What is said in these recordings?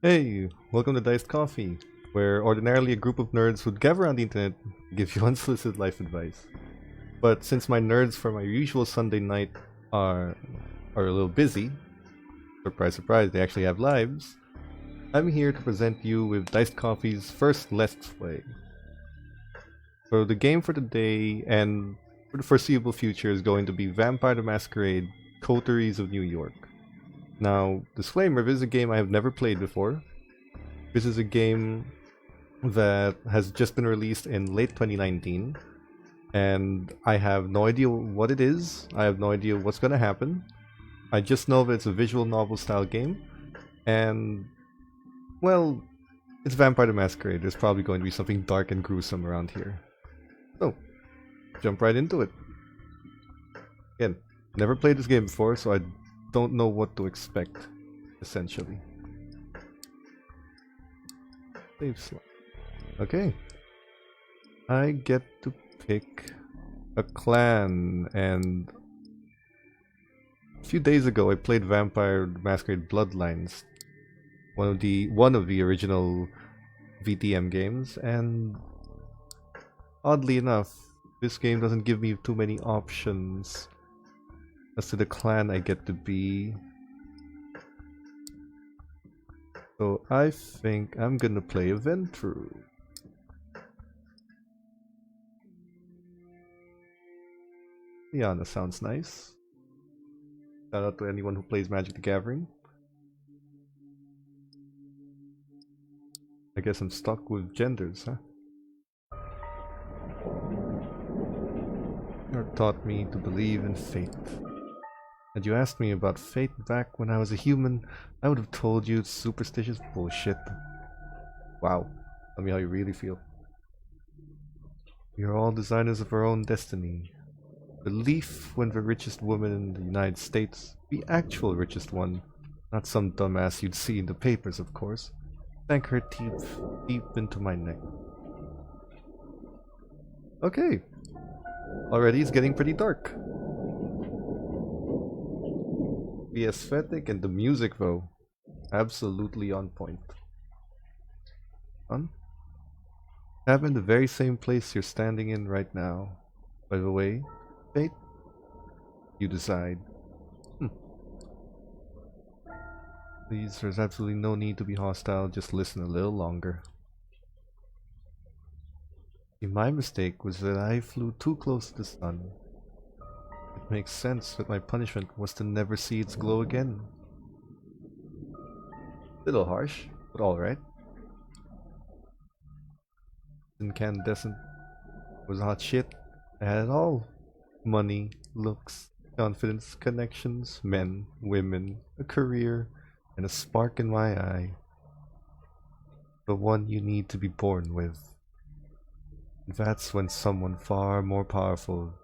Hey, welcome to Diced Coffee, where ordinarily a group of nerds would gather on the internet to give you unsolicited life advice. But since my nerds for my usual Sunday night are a little busy, surprise surprise, they actually have lives, I'm here to present you with Diced Coffee's first Let's Play. So the game for today and for the foreseeable future is going to be Vampire the Masquerade Coteries of New York. Now, disclaimer, this is a game I have never played before. This is a game that has just been released in late 2019, and I have no idea what it is. I have no idea what's going to happen. I just know that it's a visual novel style game, and, well, it's Vampire the Masquerade. There's probably going to be something dark and gruesome around here. So, jump right into it. Again, never played this game before, so I don't know what to expect, essentially. Save slot. Okay. I get to pick a clan, and a few days ago I played Vampire Masquerade Bloodlines, one of the original VTM games, and oddly enough, this game doesn't give me too many options as to the clan I get to be. So I think I'm gonna play a Ventru. Yeah, that sounds nice. Shout out to anyone who plays Magic the Gathering. I guess I'm stuck with genders, huh? You taught me to believe in fate. Had you asked me about fate back when I was a human, I would have told you it's superstitious bullshit. Wow, tell me how you really feel. We are all designers of our own destiny. Belief when the richest woman in the United States, the actual richest one, not some dumbass you'd see in the papers, of course, sank her teeth deep into my neck. Okay, already it's getting pretty dark. The aesthetic and the music, though, absolutely on point. Fun? I'm in the very same place you're standing in right now. By the way, fate, you decide. Please, there's absolutely no need to be hostile, just listen a little longer. See, my mistake was that I flew too close to the sun. It makes sense that my punishment was to never see its glow again. Little harsh, but alright. Incandescent was hot shit. I had it all. Money, looks, confidence, connections, men, women, a career, and a spark in my eye. The one you need to be born with. That's when someone far more powerful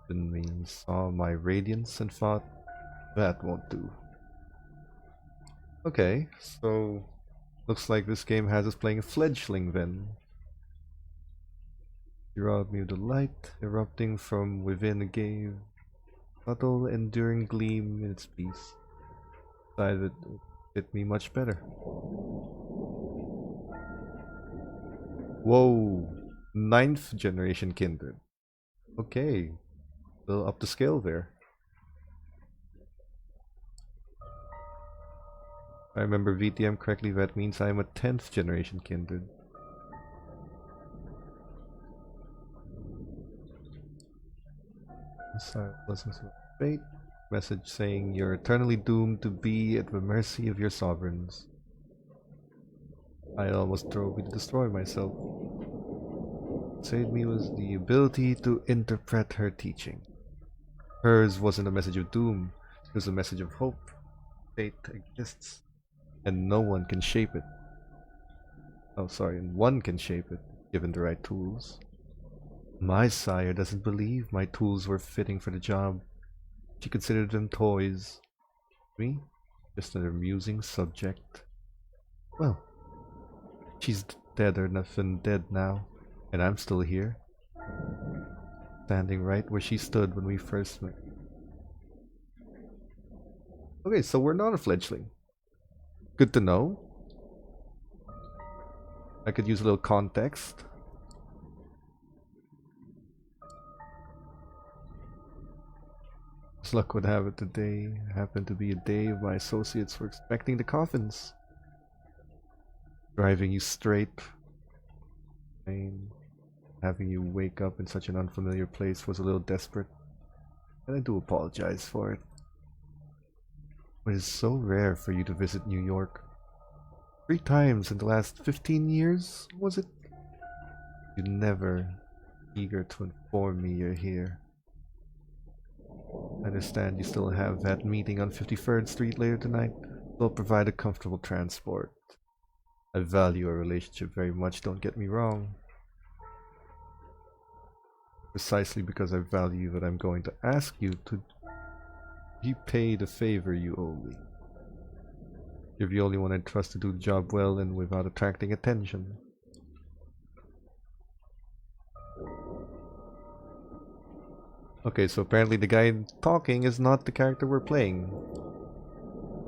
than me saw my radiance and thought, that won't do. Okay, so looks like this game has us playing a fledgling then. You robbed me of the light, erupting from within a cave. Subtle, enduring gleam in its peace. Decided it would fit me much better. Whoa! 9th generation kindred. Okay. A little up the scale there. If I remember VTM correctly, that means I'm a 10th generation kindred. Lessons of fate. Message saying you're eternally doomed to be at the mercy of your sovereigns. I almost drove me to destroy myself. What saved me was the ability to interpret her teaching. Hers wasn't a message of doom, it was a message of hope. Fate exists, and no one can shape it. Oh, sorry, and one can shape it, given the right tools. My sire doesn't believe my tools were fitting for the job. She considered them toys. Me? Just an amusing subject. Well, she's deader than dead now, and I'm still here. Standing right where she stood when we first met. Okay, so we're not a fledgling. Good to know. I could use a little context. As luck would have it, today happened to be a day my associates were expecting the coffins. Driving you straight, and having you wake up in such an unfamiliar place was a little desperate, and I do apologize for it. It is so rare for you to visit New York. 3 times in the last 15 years, was it? You're never eager to inform me you're here. I understand you still have that meeting on 53rd Street later tonight. They'll provide a comfortable transport. I value our relationship very much, don't get me wrong. Precisely because I value that, I'm going to ask you to repay the favor you owe me. You're the only one I trust to do the job well and without attracting attention. Okay, so apparently the guy talking is not the character we're playing.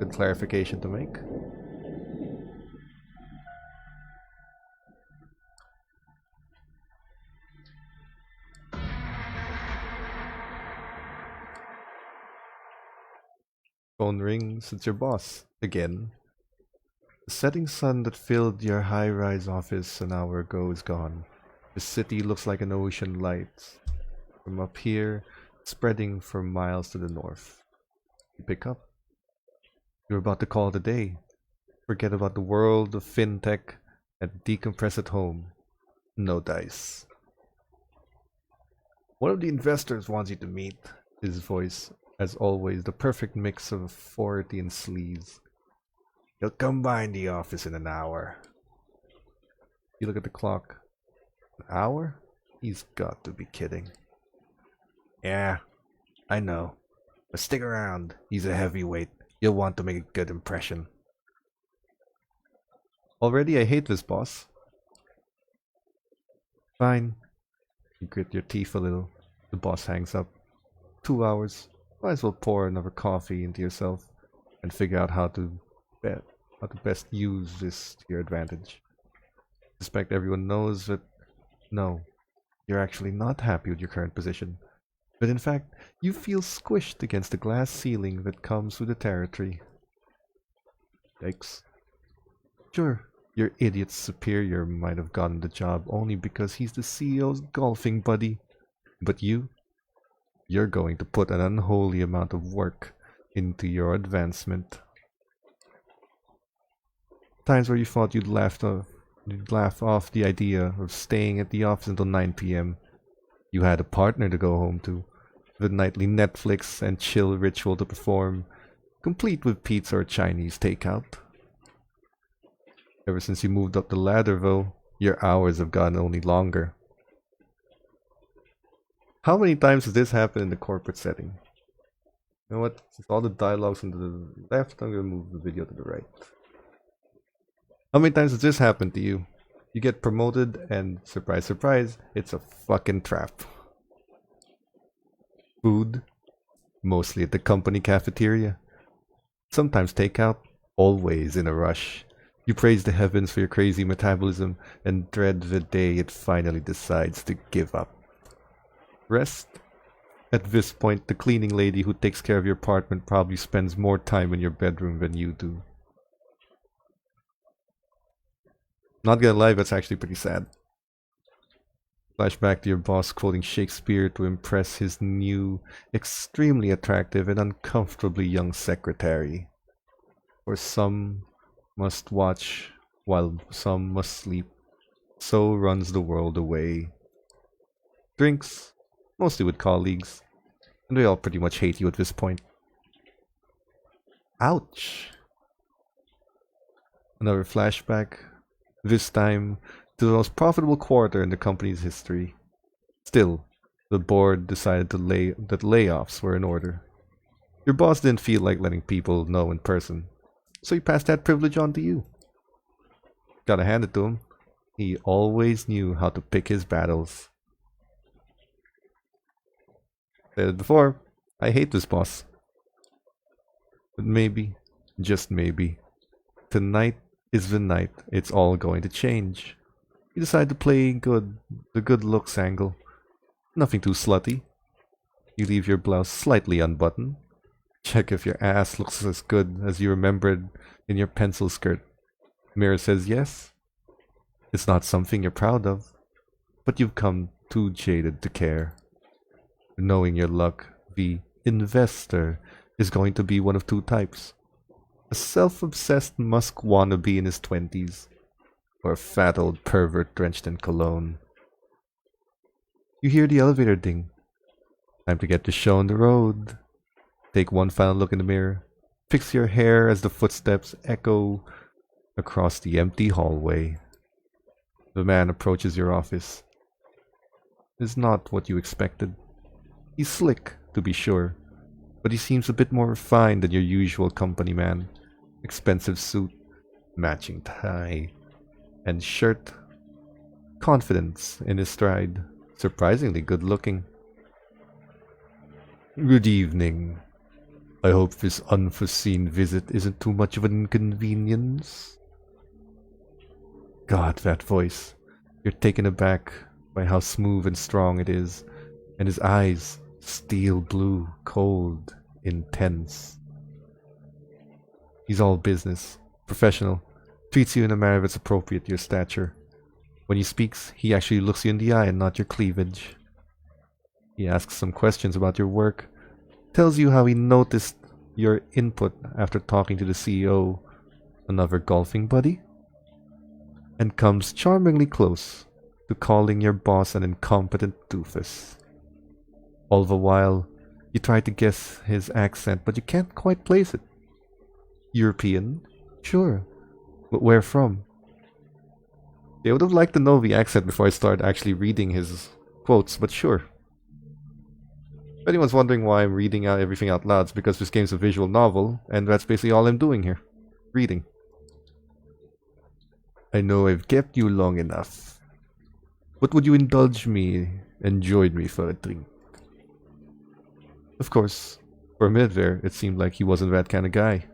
Good clarification to make. Phone rings, it's your boss. Again. The setting sun that filled your high-rise office an hour ago is gone. The city looks like an ocean light. From up here, spreading for miles to the north. You pick up. You're about to call it a day. Forget about the world of fintech and decompress at home. No dice. One of the investors wants you to meet. His voice, as always, the perfect mix of authority and sleaze. He'll come by in the office in an hour. You look at the clock. An hour? He's got to be kidding. Yeah, I know. But stick around. He's a heavyweight. You'll want to make a good impression. Already I hate this boss. Fine. You grit your teeth a little. The boss hangs up. 2 hours. Might as well pour another coffee into yourself and figure out how to best use this to your advantage. Suspect everyone knows that no, you're actually not happy with your current position. But in fact, you feel squished against the glass ceiling that comes with the territory. Yikes. Sure, your idiot superior might have gotten the job only because he's the CEO's golfing buddy. But you're going to put an unholy amount of work into your advancement. Times where you thought you'd laugh off the idea of staying at the office until 9 p.m. You had a partner to go home to, the nightly Netflix and chill ritual to perform, complete with pizza or Chinese takeout. Ever since you moved up the ladder, though, your hours have gotten only longer. How many times has this happened in the corporate setting? You know what? Since all the dialogue's on the left, I'm gonna move the video to the right. How many times has this happened to you? You get promoted and, surprise, surprise, it's a fucking trap. Food, mostly at the company cafeteria. Sometimes takeout, always in a rush. You praise the heavens for your crazy metabolism and dread the day it finally decides to give up. Rest? At this point, the cleaning lady who takes care of your apartment probably spends more time in your bedroom than you do. Not gonna lie, that's actually pretty sad. Flashback to your boss quoting Shakespeare to impress his new, extremely attractive and uncomfortably young secretary. For some must watch while some must sleep. So runs the world away. Drinks, mostly with colleagues, and they all pretty much hate you at this point. Ouch! Another flashback, this time to the most profitable quarter in the company's history. Still, the board decided that layoffs were in order. Your boss didn't feel like letting people know in person, so he passed that privilege on to you. Gotta hand it to him. He always knew how to pick his battles. Said it before, I hate this boss. But maybe, just maybe, tonight is the night it's all going to change. You decide to play the good looks angle. Nothing too slutty. You leave your blouse slightly unbuttoned. Check if your ass looks as good as you remembered in your pencil skirt. Mirror says yes. It's not something you're proud of, but you've come too jaded to care. Knowing your luck, the investor is going to be one of two types. A self-obsessed Musk wannabe in his 20s, or a fat old pervert drenched in cologne. You hear the elevator ding. Time to get the show on the road. Take one final look in the mirror. Fix your hair as the footsteps echo across the empty hallway. The man approaches your office. It's not what you expected. He's slick, to be sure, but he seems a bit more refined than your usual company man. Expensive suit, matching tie, and shirt. Confidence in his stride. Surprisingly good looking. Good evening. I hope this unforeseen visit isn't too much of an inconvenience. God, that voice. You're taken aback by how smooth and strong it is, and his eyes, steel blue, cold, intense. He's all business, professional, treats you in a manner that's appropriate to your stature. When he speaks, he actually looks you in the eye and not your cleavage. He asks some questions about your work, tells you how he noticed your input after talking to the CEO, another golfing buddy, and comes charmingly close to calling your boss an incompetent doofus. All the while, you try to guess his accent, but you can't quite place it. European? Sure. But where from? I would have liked to know the accent before I start actually reading his quotes, but sure. If anyone's wondering why I'm reading out everything out loud, it's because this game's a visual novel, and that's basically all I'm doing here. Reading. I know I've kept you long enough. But would you indulge me and join me for a drink? Of course, for a minute there, it seemed like he wasn't that kind of guy.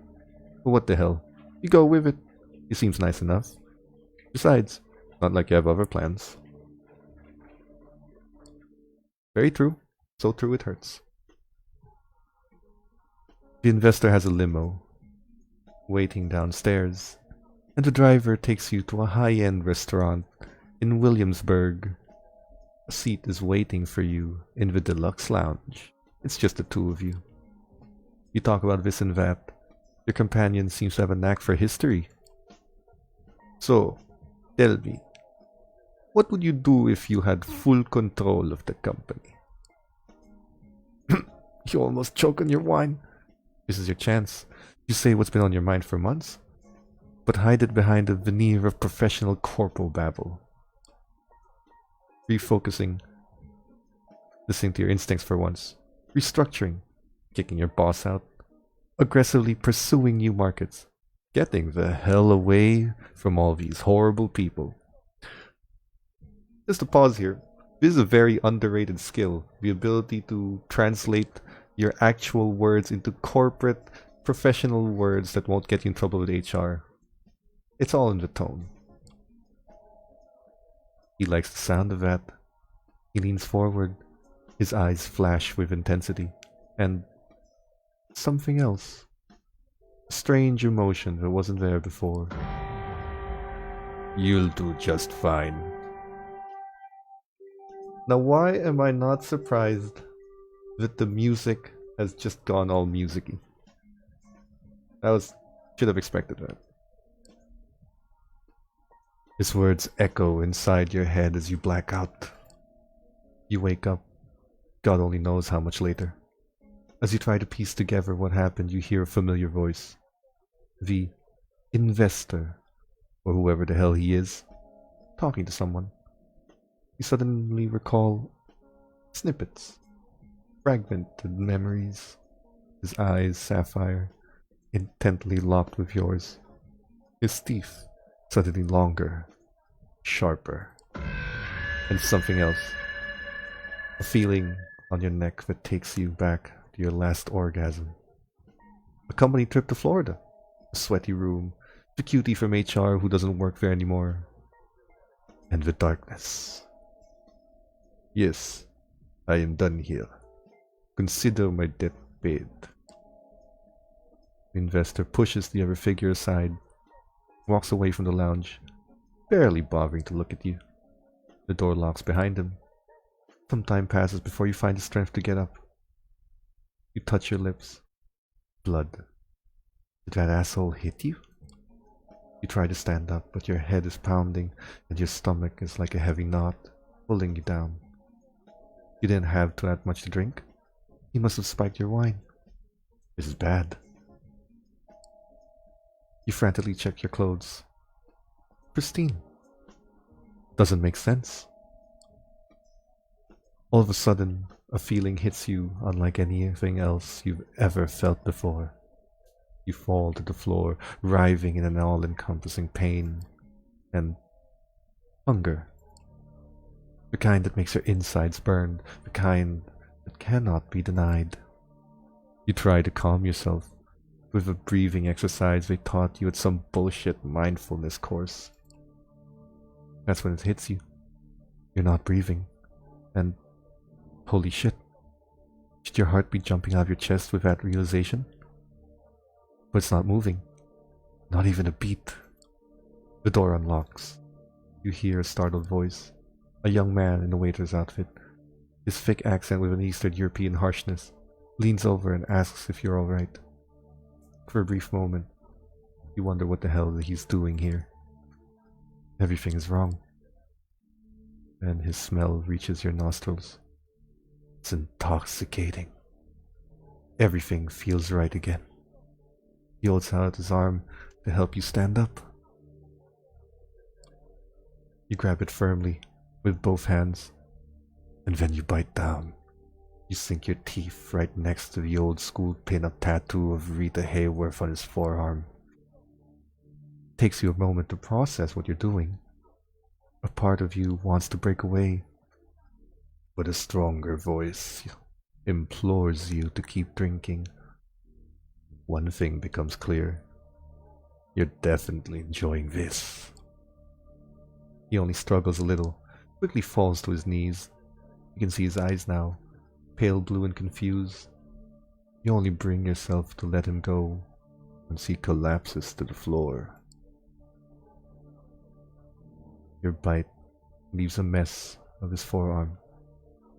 But what the hell? You go with it. He seems nice enough. Besides, not like you have other plans. Very true. So true it hurts. The investor has a limo waiting downstairs, and the driver takes you to a high-end restaurant in Williamsburg. A seat is waiting for you in the deluxe lounge. It's just the two of you. You talk about this and that. Your companion seems to have a knack for history. So, tell me, what would you do if you had full control of the company? You almost choke on your wine. This is your chance. You say what's been on your mind for months, but hide it behind a veneer of professional corporal babble. Refocusing, listening to your instincts for once, restructuring, kicking your boss out, aggressively pursuing new markets, getting the hell away from all these horrible people. Just to pause here, this is a very underrated skill, the ability to translate your actual words into corporate, professional words that won't get you in trouble with HR. It's all in the tone. He likes the sound of that. He leans forward, his eyes flash with intensity, and something else. A strange emotion that wasn't there before. You'll do just fine. Now why am I not surprised that the music has just gone all musicy? Should have expected that. His words echo inside your head as you black out. You wake up, God only knows how much later. As you try to piece together what happened, you hear a familiar voice. The investor, or whoever the hell he is, talking to someone. You suddenly recall snippets, fragmented memories, his eyes sapphire, intently locked with yours. His teeth suddenly longer, sharper, and something else. A feeling on your neck that takes you back to your last orgasm. A company trip to Florida. A sweaty room. The cutie from HR who doesn't work there anymore. and the darkness. Yes, I am done here. Consider my debt paid. The investor pushes the other figure aside, walks away from the lounge, barely bothering to look at you. The door locks behind him. Some time passes before you find the strength to get up. You touch your lips. Blood. Did that asshole hit you? You try to stand up, but your head is pounding and your stomach is like a heavy knot, pulling you down. You didn't have that much to drink. He must have spiked your wine. This is bad. You frantically check your clothes. Pristine. Doesn't make sense. All of a sudden, a feeling hits you unlike anything else you've ever felt before. You fall to the floor, writhing in an all-encompassing pain and hunger. The kind that makes your insides burn, the kind that cannot be denied. You try to calm yourself with a breathing exercise they taught you at some bullshit mindfulness course. That's when it hits you. You're not breathing. And holy shit. Should your heart be jumping out of your chest with that realization? But it's not moving. Not even a beat. The door unlocks. You hear a startled voice. A young man in a waiter's outfit. His thick accent with an Eastern European harshness leans over and asks if you're alright. For a brief moment, you wonder what the hell he's doing here. Everything is wrong. And his smell reaches your nostrils. It's intoxicating. Everything feels right again. He holds out his arm to help you stand up. You grab it firmly with both hands, and then you bite down. You sink your teeth right next to the old school pin-up tattoo of Rita Hayworth on his forearm. It takes you a moment to process what you're doing. A part of you wants to break away, but a stronger voice implores you to keep drinking. One thing becomes clear. You're definitely enjoying this. He only struggles a little, quickly falls to his knees. You can see his eyes now, pale blue and confused. You only bring yourself to let him go once he collapses to the floor. Your bite leaves a mess of his forearm.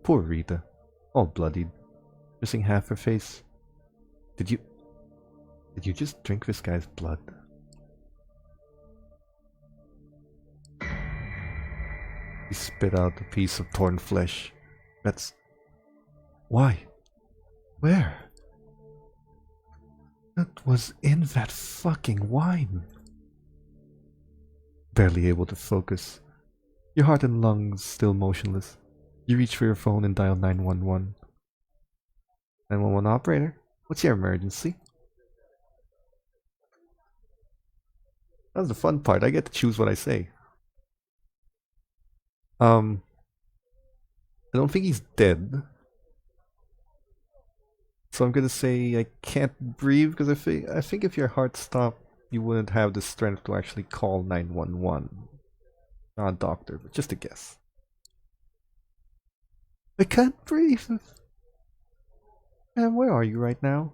Poor Rita, all bloodied, missing half her face. Did you just drink this guy's blood? He spit out a piece of torn flesh. That's... Why? Where? What was in that fucking wine? Barely able to focus. Your heart and lungs still motionless. You reach for your phone and dial 911. 911 operator, what's your emergency? That's the fun part. I get to choose what I say. I don't think he's dead. So I'm gonna say I can't breathe because I think if your heart stopped, you wouldn't have the strength to actually call 911. Not a doctor, but just a guess. I can't breathe. And where are you right now?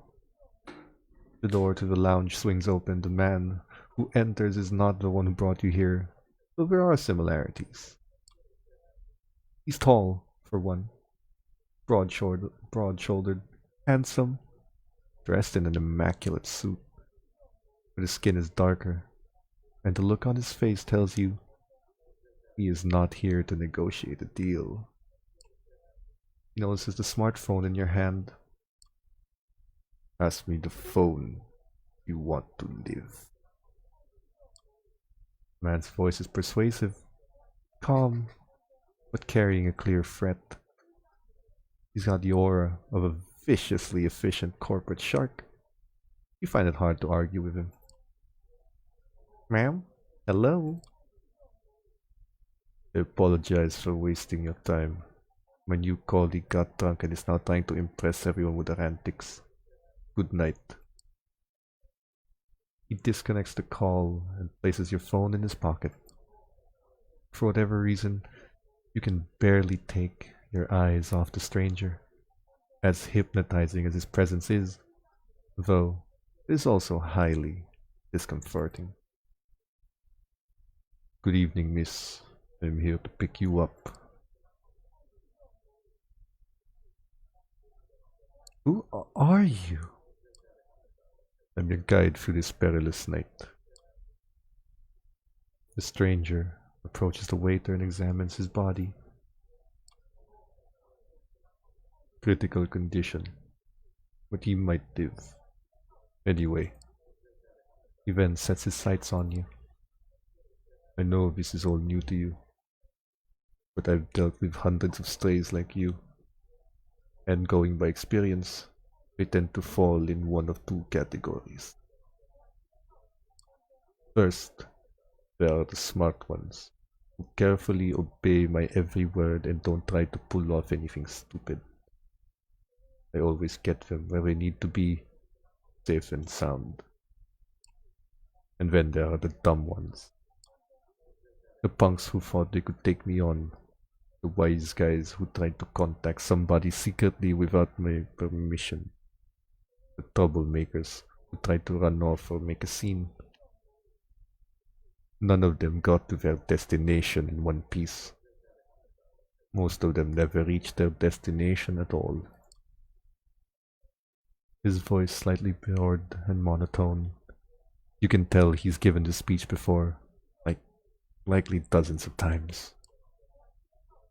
The door to the lounge swings open. The man who enters is not the one who brought you here, but there are similarities. He's tall, for one, broad-shouldered, handsome, dressed in an immaculate suit, but his skin is darker, and the look on his face tells you he is not here to negotiate a deal. He notices the smartphone in your hand. Pass me the phone. You want to live. The man's voice is persuasive, calm, but carrying a clear threat. He's got the aura of a viciously efficient corporate shark. You find it hard to argue with him. Ma'am? Hello? I apologize for wasting your time. My new colleague got drunk and is now trying to impress everyone with her antics. Good night. He disconnects the call and places your phone in his pocket. For whatever reason, you can barely take your eyes off the stranger, as hypnotizing as his presence is, though it is also highly discomforting. Good evening, miss. I'm here to pick you up. Who are you? I'm your guide through this perilous night. The stranger approaches the waiter and examines his body. Critical condition, but he might live. Anyway, he then sets his sights on you. I know this is all new to you, but I've dealt with hundreds of strays like you, and going by experience, they tend to fall in one of two categories. First, there are the smart ones, who carefully obey my every word and don't try to pull off anything stupid. I always get them where they need to be, safe and sound. And then there are the dumb ones. The punks who thought they could take me on. The wise guys who tried to contact somebody secretly without my permission. The troublemakers who tried to run off or make a scene. None of them got to their destination in one piece. Most of them never reached their destination at all. His voice slightly bored and monotone. You can tell he's given the speech before, likely dozens of times.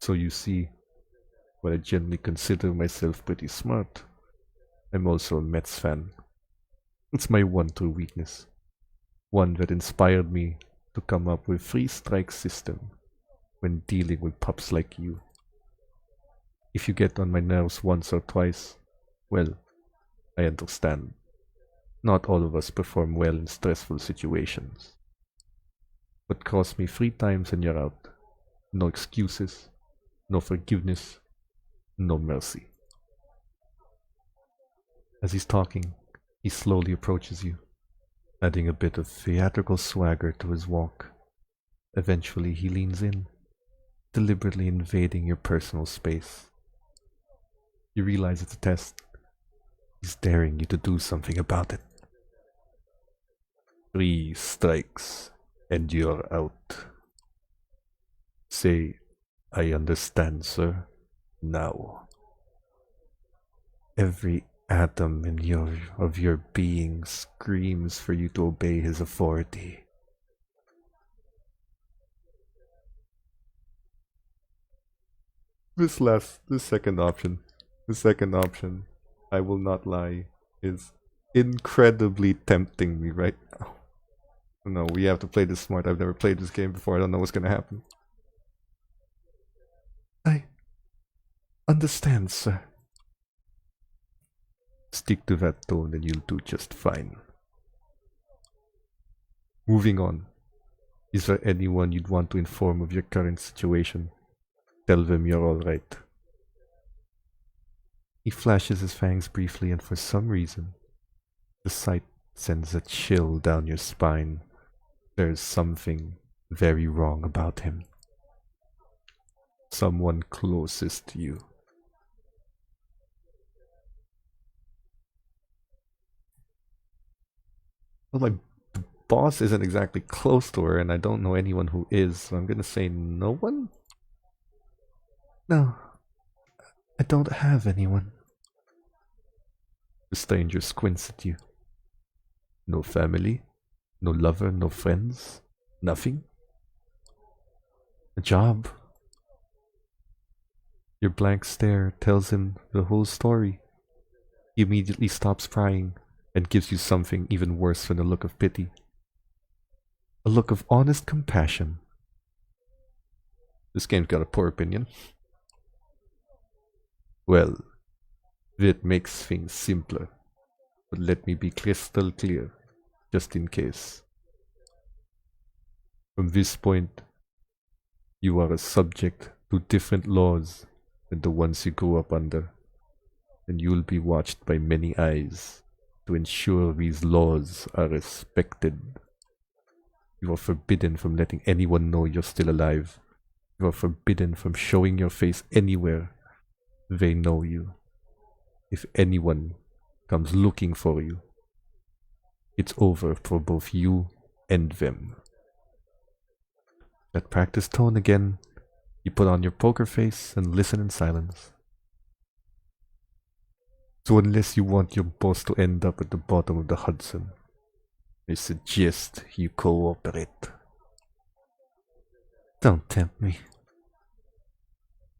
So you see, while I generally consider myself pretty smart, I'm also a Mets fan. It's my one true weakness, one that inspired me to come up with three-strike system when dealing with pups like you. If you get on my nerves once or twice, well, I understand. Not all of us perform well in stressful situations. But cross me 3 times and you're out. No excuses, no forgiveness, no mercy. As he's talking, he slowly approaches you, adding a bit of theatrical swagger to his walk. Eventually he leans in, deliberately invading your personal space. You realize it's a test. He's daring you to do something about it. 3 strikes, and you're out. Say, I understand, sir. Now. Every atom of your being screams for you to obey his authority. The second option, I will not lie, is incredibly tempting me right now. No, we have to play this smart. I've never played this game before. I don't know what's gonna happen. I understand, sir. Stick to that tone and you'll do just fine. Moving on. Is there anyone you'd want to inform of your current situation? Tell them you're alright. He flashes his fangs briefly, and for some reason, the sight sends a chill down your spine. There's something very wrong about him. Someone closest to you. Well, my boss isn't exactly close to her, and I don't know anyone who is, so I'm gonna say no one? No, I don't have anyone. The stranger squints at you. No family? No lover? No friends? Nothing? A job? Your blank stare tells him the whole story. He immediately stops prying and gives you something even worse than a look of pity. A look of honest compassion. This game's got a poor opinion. Well, that makes things simpler. But let me be crystal clear, just in case. From this point, you are a subject to different laws than the ones you grew up under, and you'll be watched by many eyes to ensure these laws are respected. You are forbidden from letting anyone know you're still alive, You are forbidden from showing your face anywhere they know you. If anyone comes looking for you, it's over for both you and them. That practice tone again, you put on your poker face and listen in silence. So unless you want your boss to end up at the bottom of the Hudson, I suggest you cooperate. Don't tempt me.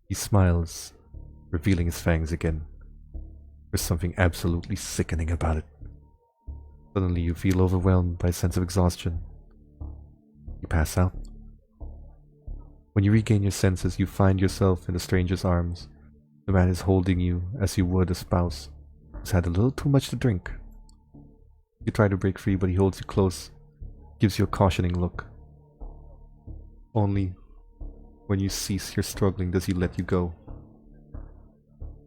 He smiles, revealing his fangs again. There's something absolutely sickening about it. Suddenly you feel overwhelmed by a sense of exhaustion. You pass out. When you regain your senses, you find yourself in the stranger's arms. The man is holding you as you would a spouse who's had a little too much to drink. You try to break free, but he holds you close, gives you a cautioning look. Only when you cease your struggling does he let you go.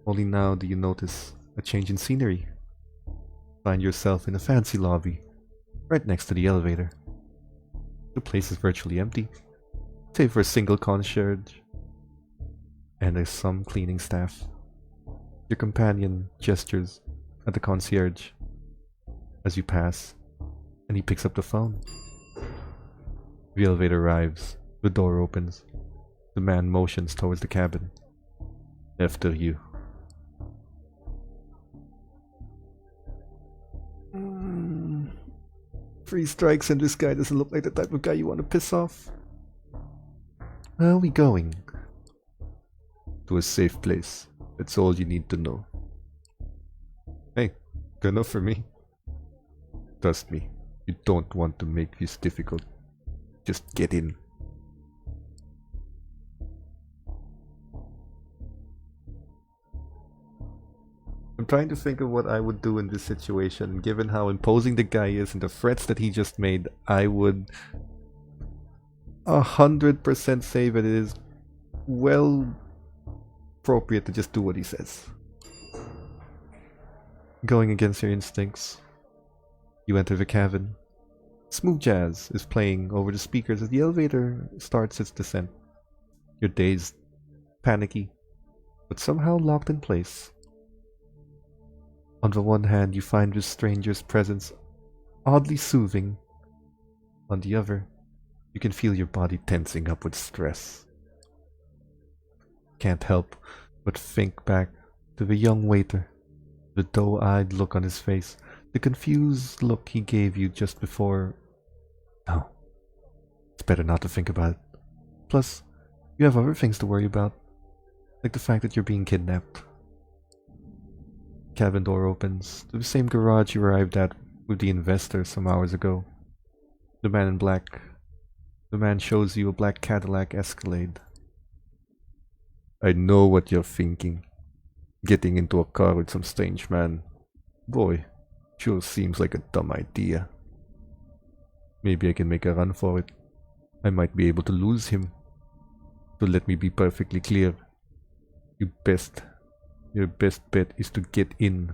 Only now do you notice a change in scenery. Find yourself in a fancy lobby, right next to the elevator. The place is virtually empty, save for a single concierge and some cleaning staff. Your companion gestures at the concierge as you pass, and he picks up the phone. The elevator arrives, the door opens. The man motions towards the cabin. After you. Three strikes and this guy doesn't look like the type of guy you want to piss off. Where are we going? To a safe place. That's all you need to know. Hey, good enough for me. Trust me, you don't want to make this difficult. Just get in. I'm trying to think of what I would do in this situation. Given how imposing the guy is and the threats that he just made, I would 100% say that it is well appropriate to just do what he says. Going against your instincts, you enter the cabin. Smooth jazz is playing over the speakers as the elevator starts its descent. You're dazed, panicky, but somehow locked in place. On the one hand, you find this stranger's presence oddly soothing. On the other, you can feel your body tensing up with stress. Can't help but think back to the young waiter, the doe-eyed look on his face, the confused look he gave you just before. No, it's better not to think about it. Plus, you have other things to worry about, like the fact that you're being kidnapped. Cabin door opens to the same garage you arrived at with the investor some hours ago. The man in black. The man shows you a black Cadillac Escalade. I know what you're thinking. Getting into a car with some strange man. Boy, sure seems like a dumb idea. Maybe I can make a run for it. I might be able to lose him. So let me be perfectly clear. Your best bet is to get in,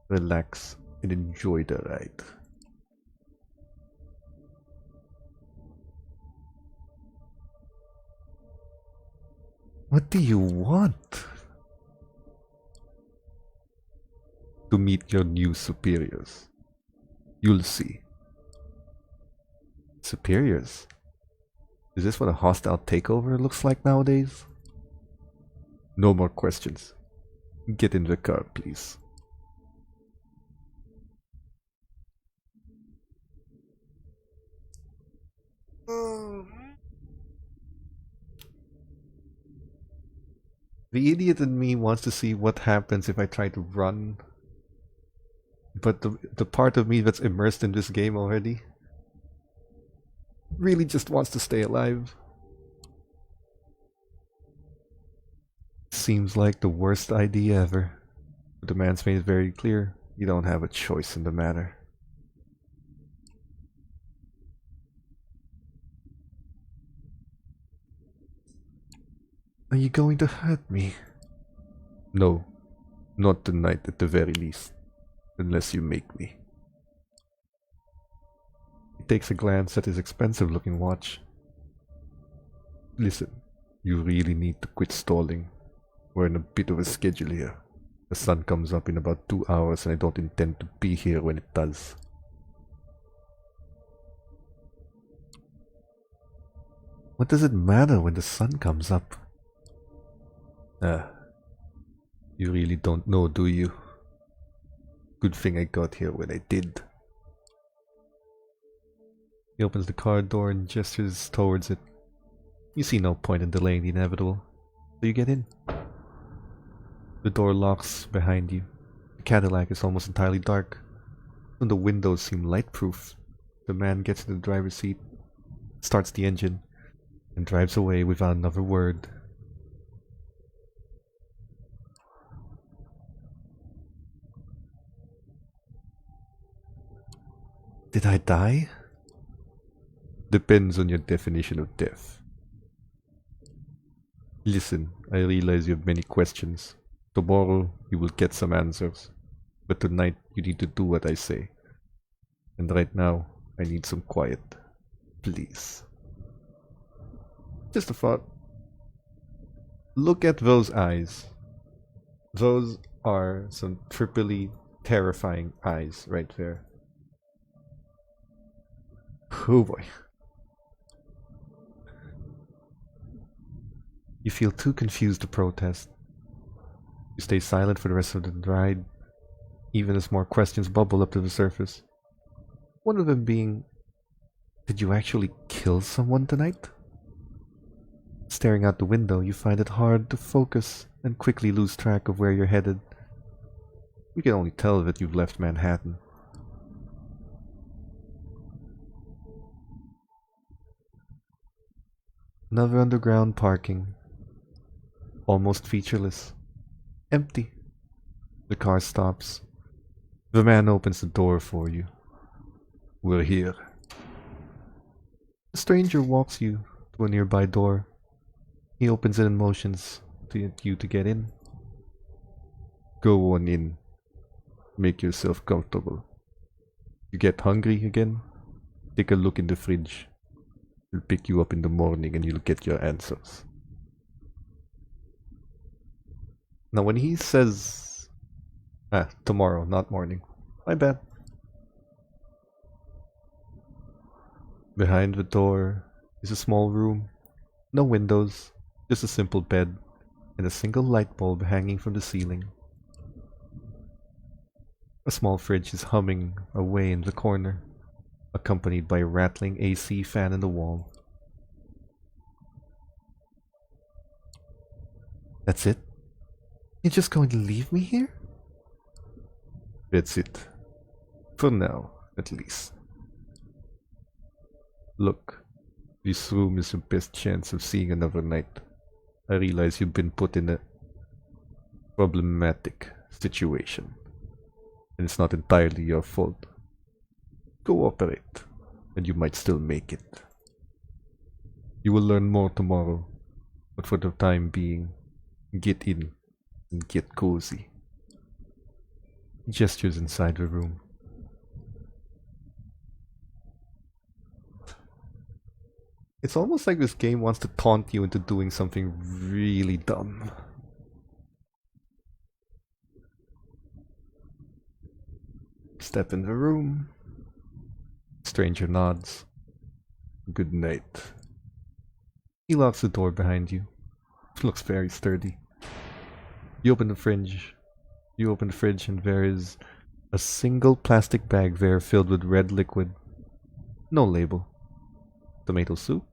relax, and enjoy the ride. What do you want? To meet your new superiors. You'll see. Superiors? Is this what a hostile takeover looks like nowadays? No more questions. Get in the car, please. The idiot in me wants to see what happens if I try to run. But the part of me that's immersed in this game already really just wants to stay alive. Seems like the worst idea ever. But the man's made it very clear, you don't have a choice in the matter. Are you going to hurt me? No, not tonight at the very least. Unless you make me. He takes a glance at his expensive looking watch. Listen, You really need to quit stalling. We're in a bit of a schedule here. The sun comes up in about 2 hours and I don't intend to be here when it does. What does it matter when the sun comes up? You really don't know, do you? Good thing I got here when I did. He opens the car door and gestures towards it. You see no point in delaying the inevitable, so you get in. The door locks behind you. The Cadillac is almost entirely dark, and the windows seem light-proof. The man gets in the driver's seat, starts the engine, and drives away without another word. Did I die? Depends on your definition of death. Listen, I realize you have many questions. Tomorrow you will get some answers. But tonight you need to do what I say. And right now, I need some quiet. Please. Just a thought. Look at those eyes. Those are some triply terrifying eyes right there. Oh boy. You feel too confused to protest. You stay silent for the rest of the ride, even as more questions bubble up to the surface. One of them being, did you actually kill someone tonight? Staring out the window, you find it hard to focus and quickly lose track of where you're headed. You can only tell that you've left Manhattan. Another underground parking. Almost featureless. Empty. The car stops. The man opens the door for you. We're here. The stranger walks you to a nearby door. He opens it and motions to you to get in. Go on in. Make yourself comfortable. You get hungry again? Take a look in the fridge. We'll pick you up in the morning and you'll get your answers. Now when he says... tomorrow, not morning. My bad. Behind the door is a small room. No windows, just a simple bed and a single light bulb hanging from the ceiling. A small fridge is humming away in the corner, accompanied by a rattling AC fan in the wall. That's it? You're just going to leave me here? That's it. For now, at least. Look, this room is your best chance of seeing another night. I realize you've been put in a problematic situation, and it's not entirely your fault. Cooperate, and you might still make it. You will learn more tomorrow, but for the time being, get in and get cozy. He gestures inside the room. It's almost like this game wants to taunt you into doing something really dumb. Step in the room. Stranger nods. Good night. He locks the door behind you. It looks very sturdy. You open the fridge. And there is a single plastic bag there filled with red liquid. No label. Tomato soup?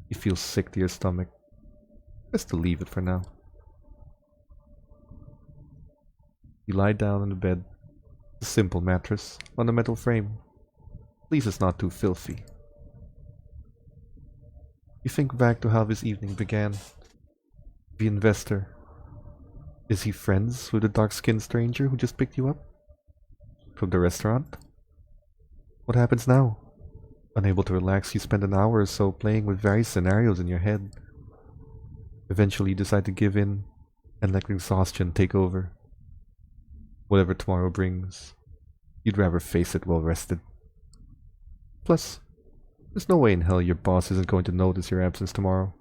You feel sick to your stomach. Best to leave it for now. You lie down on the bed. A simple mattress on a metal frame. At least it's not too filthy. You think back to how this evening began. The investor. Is he friends with the dark-skinned stranger who just picked you up? From the restaurant? What happens now? Unable to relax, you spend an hour or so playing with various scenarios in your head. Eventually you decide to give in and let exhaustion take over. Whatever tomorrow brings, you'd rather face it well rested. Plus, there's no way in hell your boss isn't going to notice your absence tomorrow.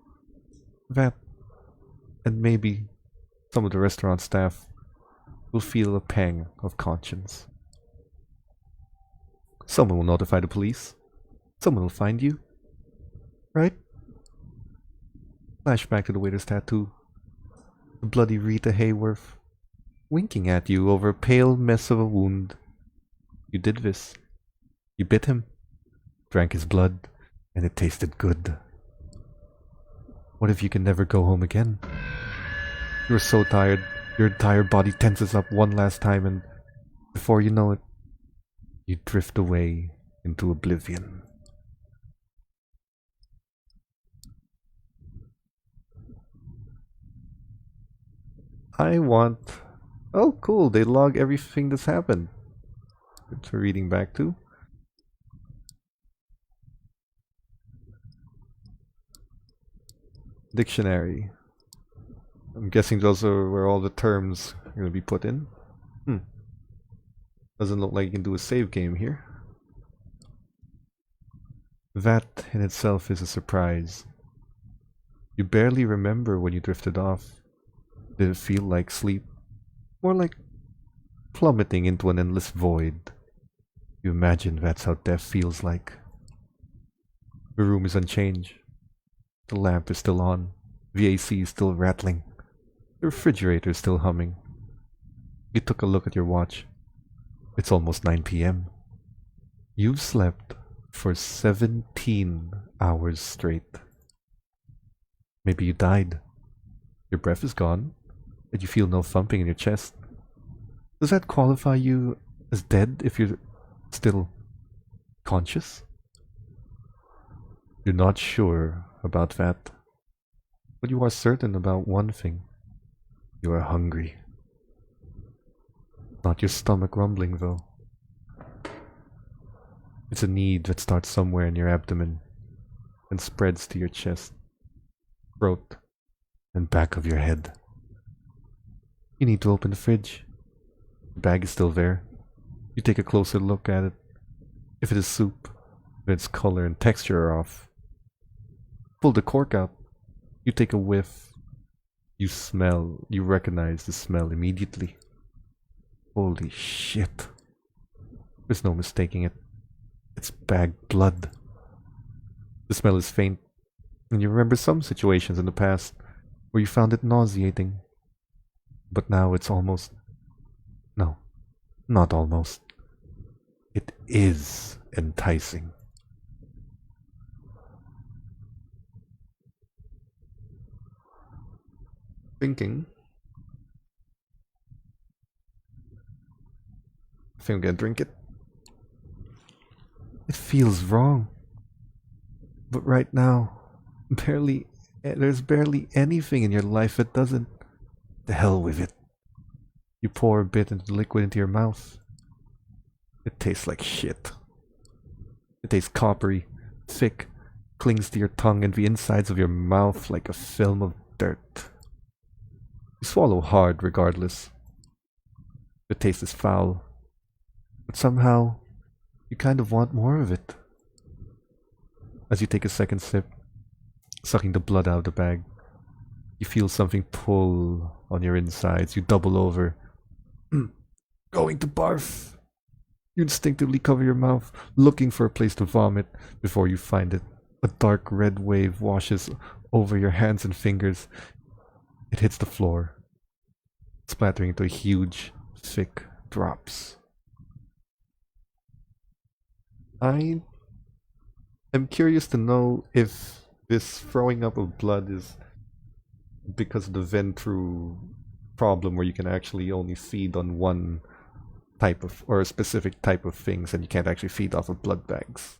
That, and maybe some of the restaurant staff, will feel a pang of conscience. Someone will notify the police. Someone will find you. Right? Flashback to the waiter's tattoo. The bloody Rita Hayworth, winking at you over a pale mess of a wound. You did this. You bit him, drank his blood, and it tasted good. What if you can never go home again? You're so tired, your entire body tenses up one last time, and before you know it, you drift away into oblivion. I want... Oh, cool, they log everything that's happened. Good for reading back to. Dictionary. I'm guessing those are where all the terms are going to be put in. Doesn't look like you can do a save game here. That in itself is a surprise. You barely remember when you drifted off. Did it feel like sleep? More like plummeting into an endless void. You imagine that's how death feels like. The room is unchanged. The lamp is still on. The AC is still rattling. The refrigerator is still humming. You took a look at your watch. It's almost 9 p.m. You've slept for 17 hours straight. Maybe you died. Your breath is gone, and you feel no thumping in your chest. Does that qualify you as dead if you're still conscious? You're not sure about that, but you are certain about one thing. You are hungry. Not your stomach rumbling, though. It's a need that starts somewhere in your abdomen and spreads to your chest, throat, and back of your head. You need to open the fridge. The bag is still there. You take a closer look at it. If it is soup, then its color and texture are off. Pull the cork out. You take a whiff. You recognize the smell immediately. Holy shit. There's no mistaking it. It's bagged blood. The smell is faint, and you remember some situations in the past where you found it nauseating. But now it's almost... No, not almost. It is enticing. Thinking. I think I'm gonna drink it. It feels wrong. But right now, there's barely anything in your life that doesn't. The hell with it. You pour a bit of the liquid into your mouth. It tastes like shit. It tastes coppery, thick, clings to your tongue and the insides of your mouth like a film of dirt. You swallow hard regardless. The taste is foul, but somehow you kind of want more of it. As you take a second sip, sucking the blood out of the bag, you feel something pull on your insides. You double over. Going to barf. You instinctively cover your mouth, looking for a place to vomit before you find it. A dark red wave washes over your hands and fingers. It hits the floor, splattering into huge, thick drops. I am curious to know if this throwing up of blood is because of the Ventru problem where you can actually only feed on one type of, or a specific type of things, and you can't actually feed off of blood bags.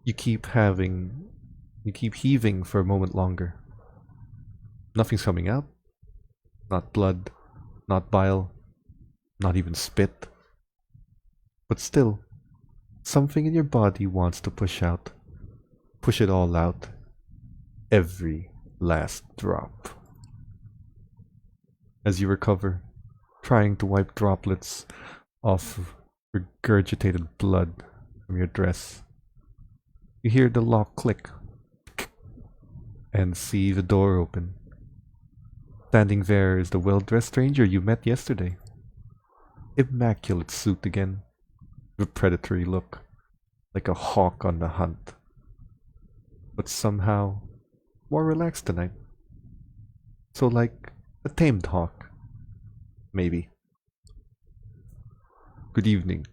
You keep heaving for a moment longer. Nothing's coming out. Not blood, not bile, not even spit. But still, something in your body wants to push out. Push it all out. Every last drop. As you recover, trying to wipe droplets off regurgitated blood from your dress, You hear the lock click and see the door open. Standing there is the well-dressed stranger you met yesterday. Immaculate suit again, with a predatory look, like a hawk on the hunt. But somehow more relaxed tonight. So like a tamed hawk, maybe. Good evening.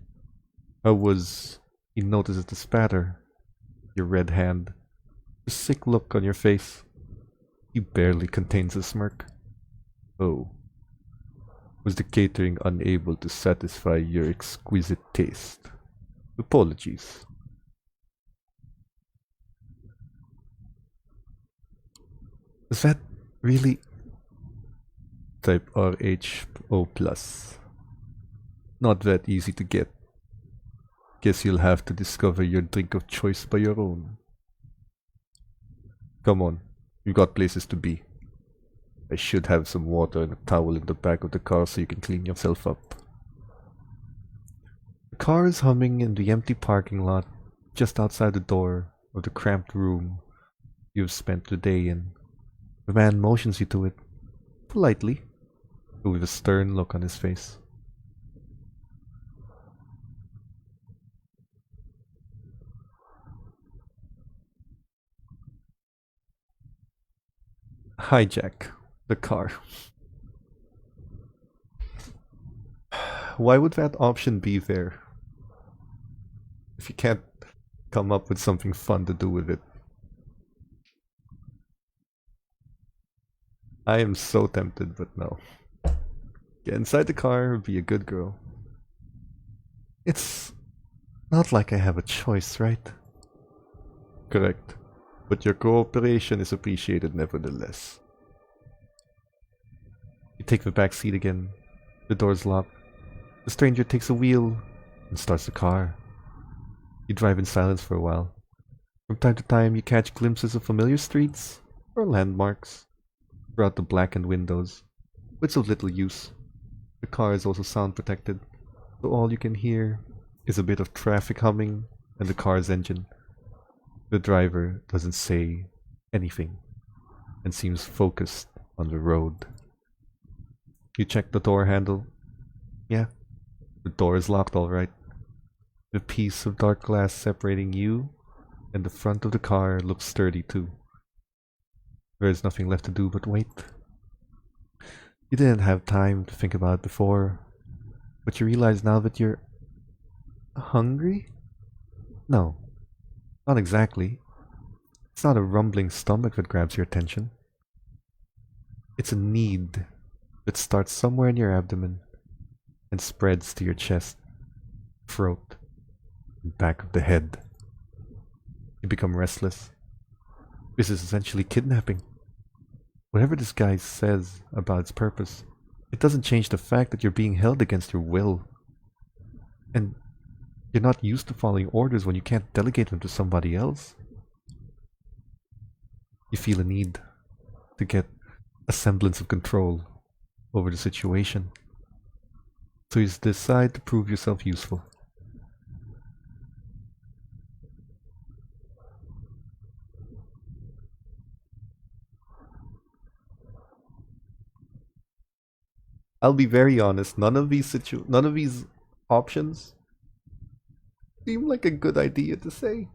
How was... He notices the spatter, your red hand, the sick look on your face. He barely contains a smirk. Oh. Was the catering unable to satisfy your exquisite taste? Apologies. Is that really... Type RHO+. Not that easy to get. Guess you'll have to discover your drink of choice by your own. Come on, we've got places to be. I should have some water and a towel in the back of the car so you can clean yourself up. The car is humming in the empty parking lot just outside the door of the cramped room you've spent the day in. The man motions you to it, politely, but with a stern look on his face. Hijack the car. Why would that option be there if you can't come up with something fun to do with it? I am so tempted, but no. Get inside the car, be a good girl. It's not like I have a choice, right? Correct. But your cooperation is appreciated nevertheless. You take the back seat again. The door's locked. The stranger takes the wheel and starts the car. You drive in silence for a while. From time to time you catch glimpses of familiar streets or landmarks throughout the blackened windows, which of little use. The car is also sound protected, so all you can hear is a bit of traffic humming and the car's engine. The driver doesn't say anything and seems focused on the road. You check the door handle. Yeah, the door is locked all right. The piece of dark glass separating you and the front of the car looks sturdy too. There is nothing left to do but wait. You didn't have time to think about it before, but you realize now that you're hungry? No. Not exactly. It's not a rumbling stomach that grabs your attention. It's a need that starts somewhere in your abdomen and spreads to your chest, throat, and back of the head. You become restless. This is essentially kidnapping. Whatever this guy says about its purpose, it doesn't change the fact that you're being held against your will. And you're not used to following orders when you can't delegate them to somebody else. You feel a need to get a semblance of control over the situation. So you decide to prove yourself useful. I'll be very honest, none of these options seem like a good idea to say.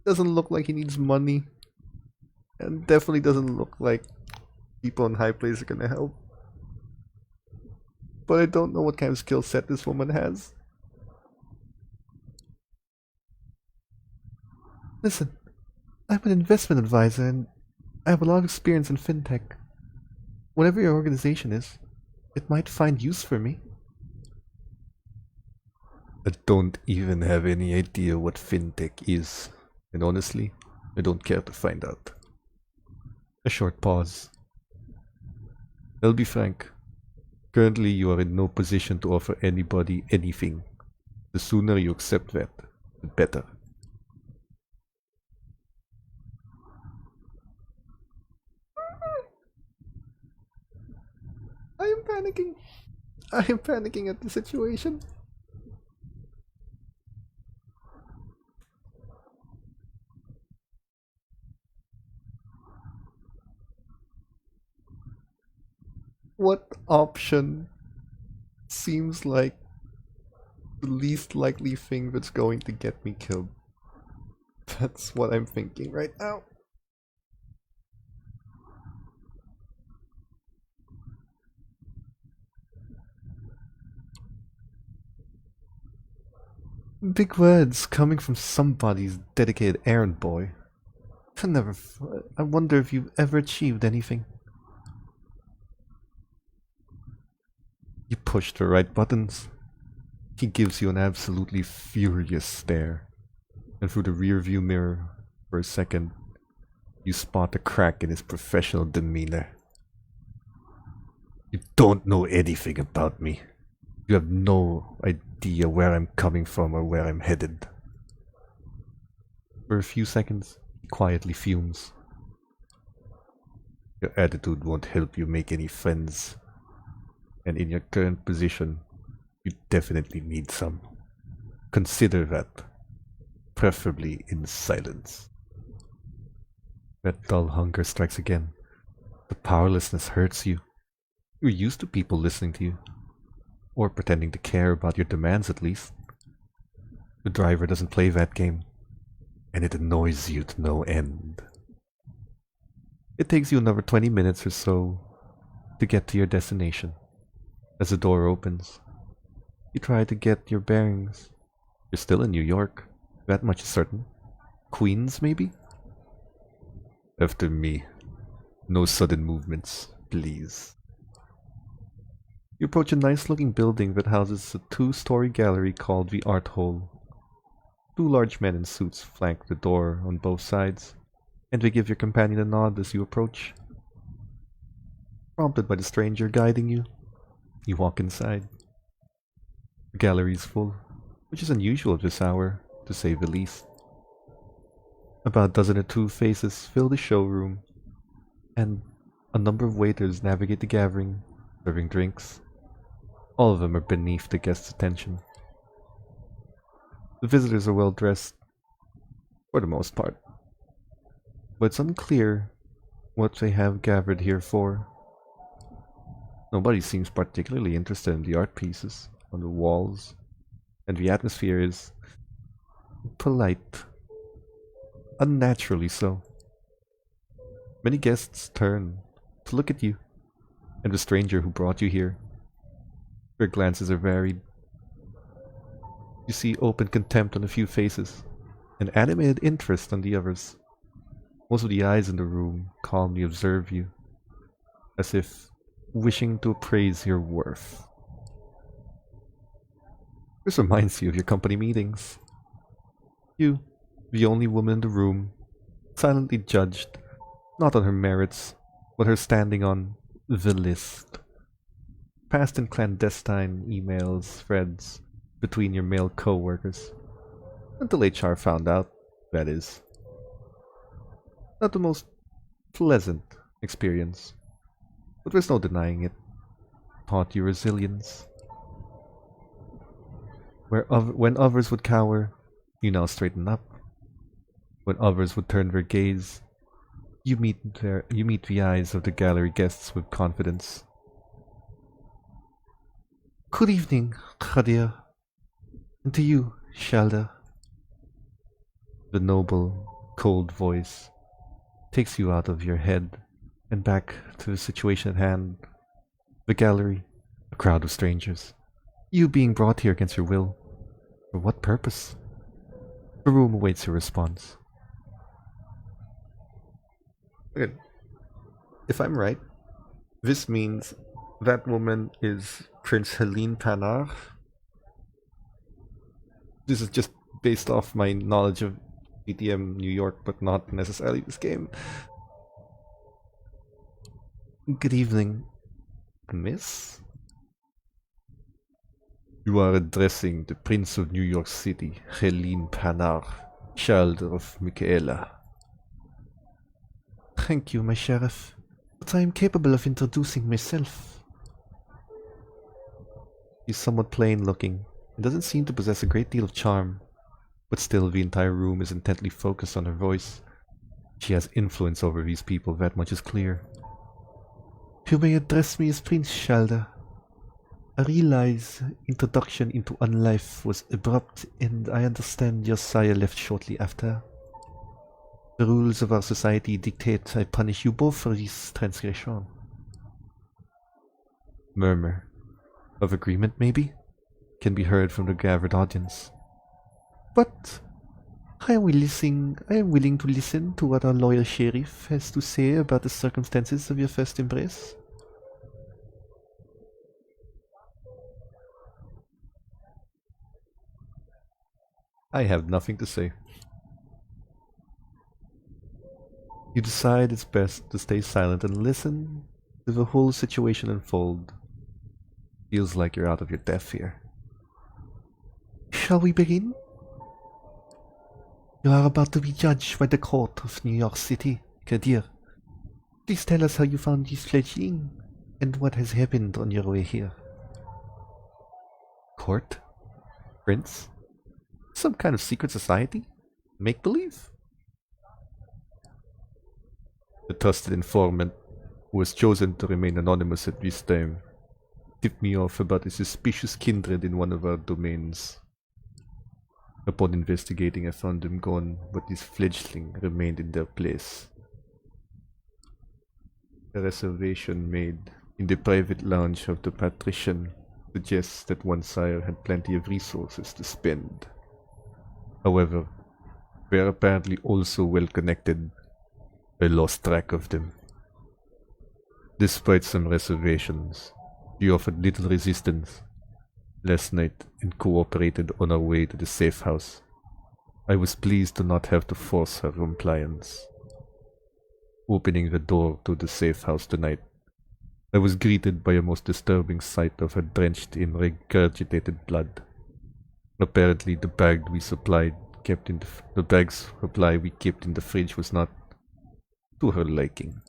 Doesn't look like he needs money. And definitely doesn't look like people in high places are gonna help. But I don't know what kind of skill set this woman has. Listen, I'm an investment advisor and I have a lot of experience in fintech. Whatever your organization is, it might find use for me. I don't even have any idea what fintech is, and honestly, I don't care to find out. A short pause. I'll be frank. Currently, you are in no position to offer anybody anything. The sooner you accept that, the better. panicking. I am panicking at the situation. What option seems like the least likely thing that's going to get me killed? That's what I'm thinking right now. Big words coming from somebody's dedicated errand boy. I wonder if you've ever achieved anything. You push the right buttons. He gives you an absolutely furious stare, and through the rearview mirror, for a second, you spot a crack in his professional demeanor. You don't know anything about me. You have no idea where I'm coming from or where I'm headed. For a few seconds, he quietly fumes. Your attitude won't help you make any friends, and in your current position, you definitely need some. Consider that, preferably in silence. That dull hunger strikes again. The powerlessness hurts you. You're used to people listening to you, or pretending to care about your demands at least. The driver doesn't play that game, and it annoys you to no end. It takes you another 20 minutes or so to get to your destination. As the door opens, you try to get your bearings. You're still in New York, that much is certain. Queens, maybe? After me. No sudden movements, please. You approach a nice-looking building that houses a two-story gallery called the Art Hole. Two large men in suits flank the door on both sides, and they give your companion a nod as you approach. Prompted by the stranger guiding you, you walk inside. The gallery is full, which is unusual at this hour, to say the least. About a dozen or two faces fill the showroom, and a number of waiters navigate the gathering, serving drinks. All of them are beneath the guests' attention. The visitors are well dressed, for the most part, but it's unclear what they have gathered here for. Nobody seems particularly interested in the art pieces on the walls, and the atmosphere is polite, unnaturally so. Many guests turn to look at you and the stranger who brought you here. Their glances are varied. You see open contempt on a few faces, and animated interest on the others. Most of the eyes in the room calmly observe you, as if wishing to appraise your worth. This reminds you of your company meetings. You, the only woman in the room, silently judged, not on her merits, but her standing on the list. Passed in clandestine emails, threads, between your male co-workers. Until HR found out, that is. Not the most pleasant experience, but there's no denying it. Taught you resilience. When others would cower, you now straighten up. When others would turn their gaze, you meet the eyes of the gallery guests with confidence. Good evening, Khadir. And to you, Shalda. The noble, cold voice takes you out of your head and back to the situation at hand. The gallery, a crowd of strangers. You being brought here against your will. For what purpose? The room awaits your response. Okay. If I'm right, this means that woman is Prince Helene Panard. This is just based off my knowledge of BTM New York, but not necessarily this game. Good evening, miss? You are addressing the Prince of New York City, Helene Panard, child of Michaela. Thank you, my sheriff, but I am capable of introducing myself. She's somewhat plain looking and doesn't seem to possess a great deal of charm, but still the entire room is intently focused on her voice. She has influence over these people, that much is clear. You may address me as Prince Shalda. I realize introduction into unlife was abrupt, and I understand your sire left shortly after. The rules of our society dictate I punish you both for this transgression. Murmur of agreement, maybe, can be heard from the gathered audience. But I am willing to listen to what our lawyer sheriff has to say about the circumstances of your first embrace. I have nothing to say. You decide it's best to stay silent and listen to the whole situation unfold. Feels like you're out of your depth here. Shall we begin? You are about to be judged by the Court of New York City, Kadir. Please tell us how you found this fledgling and what has happened on your way here. Court? Prince? Some kind of secret society? Make-believe? The trusted informant, who has chosen to remain anonymous at this time, tipped me off about a suspicious kindred in one of our domains. Upon investigating, I found them gone, but this fledgling remained in their place. A reservation made in the private lounge of the patrician suggests that one sire had plenty of resources to spend. However, they are apparently also well connected. I lost track of them. Despite some reservations, she offered little resistance last night and cooperated on our way to the safe house. I was pleased to not have to force her compliance. Opening the door to the safe house tonight, I was greeted by a most disturbing sight of her drenched in regurgitated blood. Apparently the bags we kept in the fridge was not to her liking.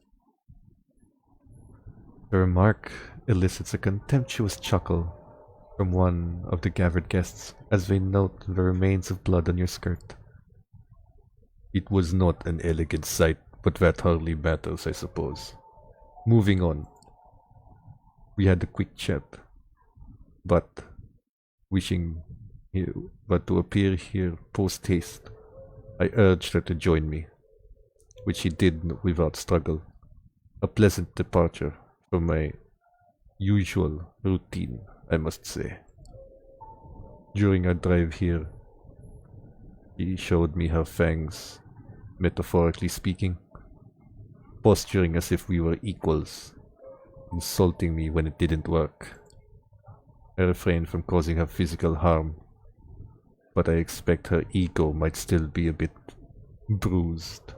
The remark elicits a contemptuous chuckle from one of the gathered guests as they note the remains of blood on your skirt. It was not an elegant sight, but that hardly matters, I suppose. Moving on. We had a quick chat, but to appear here post-haste, I urged her to join me, which she did without struggle. A pleasant departure from my usual routine, I must say. During our drive here, she showed me her fangs, metaphorically speaking, posturing as if we were equals, insulting me when it didn't work. I refrained from causing her physical harm, but I expect her ego might still be a bit bruised.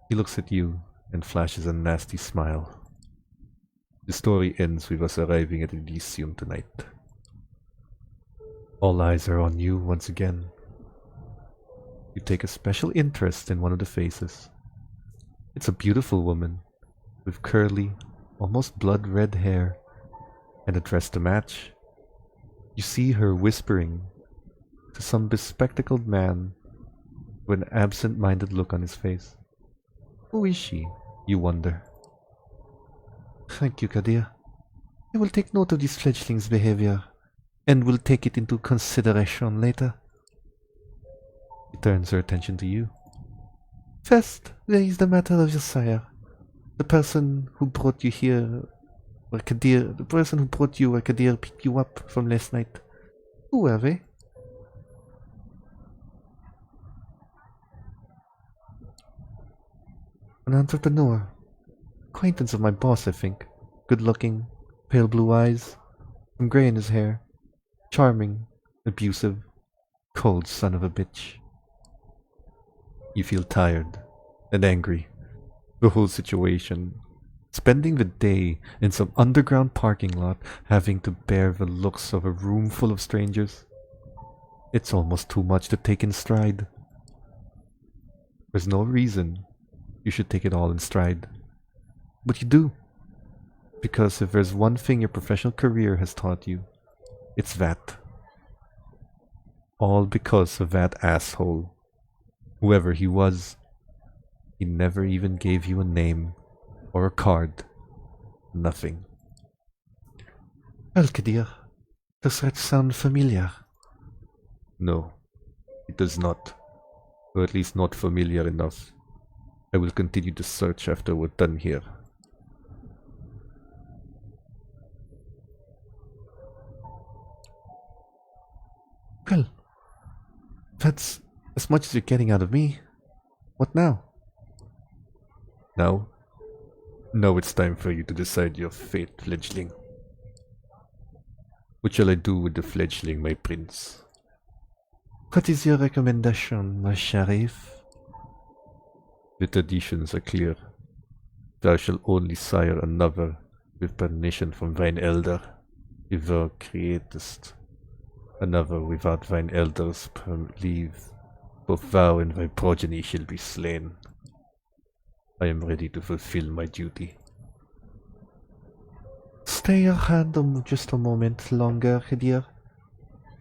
He looks at you and flashes a nasty smile. The story ends with us arriving at Elysium tonight. All eyes are on you once again. You take a special interest in one of the faces. It's a beautiful woman with curly, almost blood-red hair and a dress to match. You see her whispering to some bespectacled man with an absent-minded look on his face. Who is she, you wonder? Thank you, Kadir. I will take note of this fledgling's behavior, and will take it into consideration later. She turns her attention to you. First, there is the matter of your sire. The person who brought you here, where Kadir picked you up from last night. Who were they? An entrepreneur. Acquaintance of my boss, I think. Good looking, pale blue eyes, some grey in his hair. Charming, abusive, cold son of a bitch. You feel tired and angry. The whole situation. Spending the day in some underground parking lot, having to bear the looks of a room full of strangers. It's almost too much to take in stride. There's no reason you should take it all in stride. But you do. Because if there's one thing your professional career has taught you, it's that. All because of that asshole. Whoever he was, he never even gave you a name or a card. Nothing. Well, Kadir, does that sound familiar? No, it does not. Or at least not familiar enough. I will continue to search after we're done here. Well, that's as much as you're getting out of me. What now? Now? Now it's time for you to decide your fate, fledgling. What shall I do with the fledgling, my prince? What is your recommendation, my sheriff? The traditions are clear. Thou shalt only sire another with permission from thine elder, if thou createst another without thine elder's leave. Both thou and thy progeny shall be slain. I am ready to fulfill my duty. Stay your hand just a moment longer, Kadir.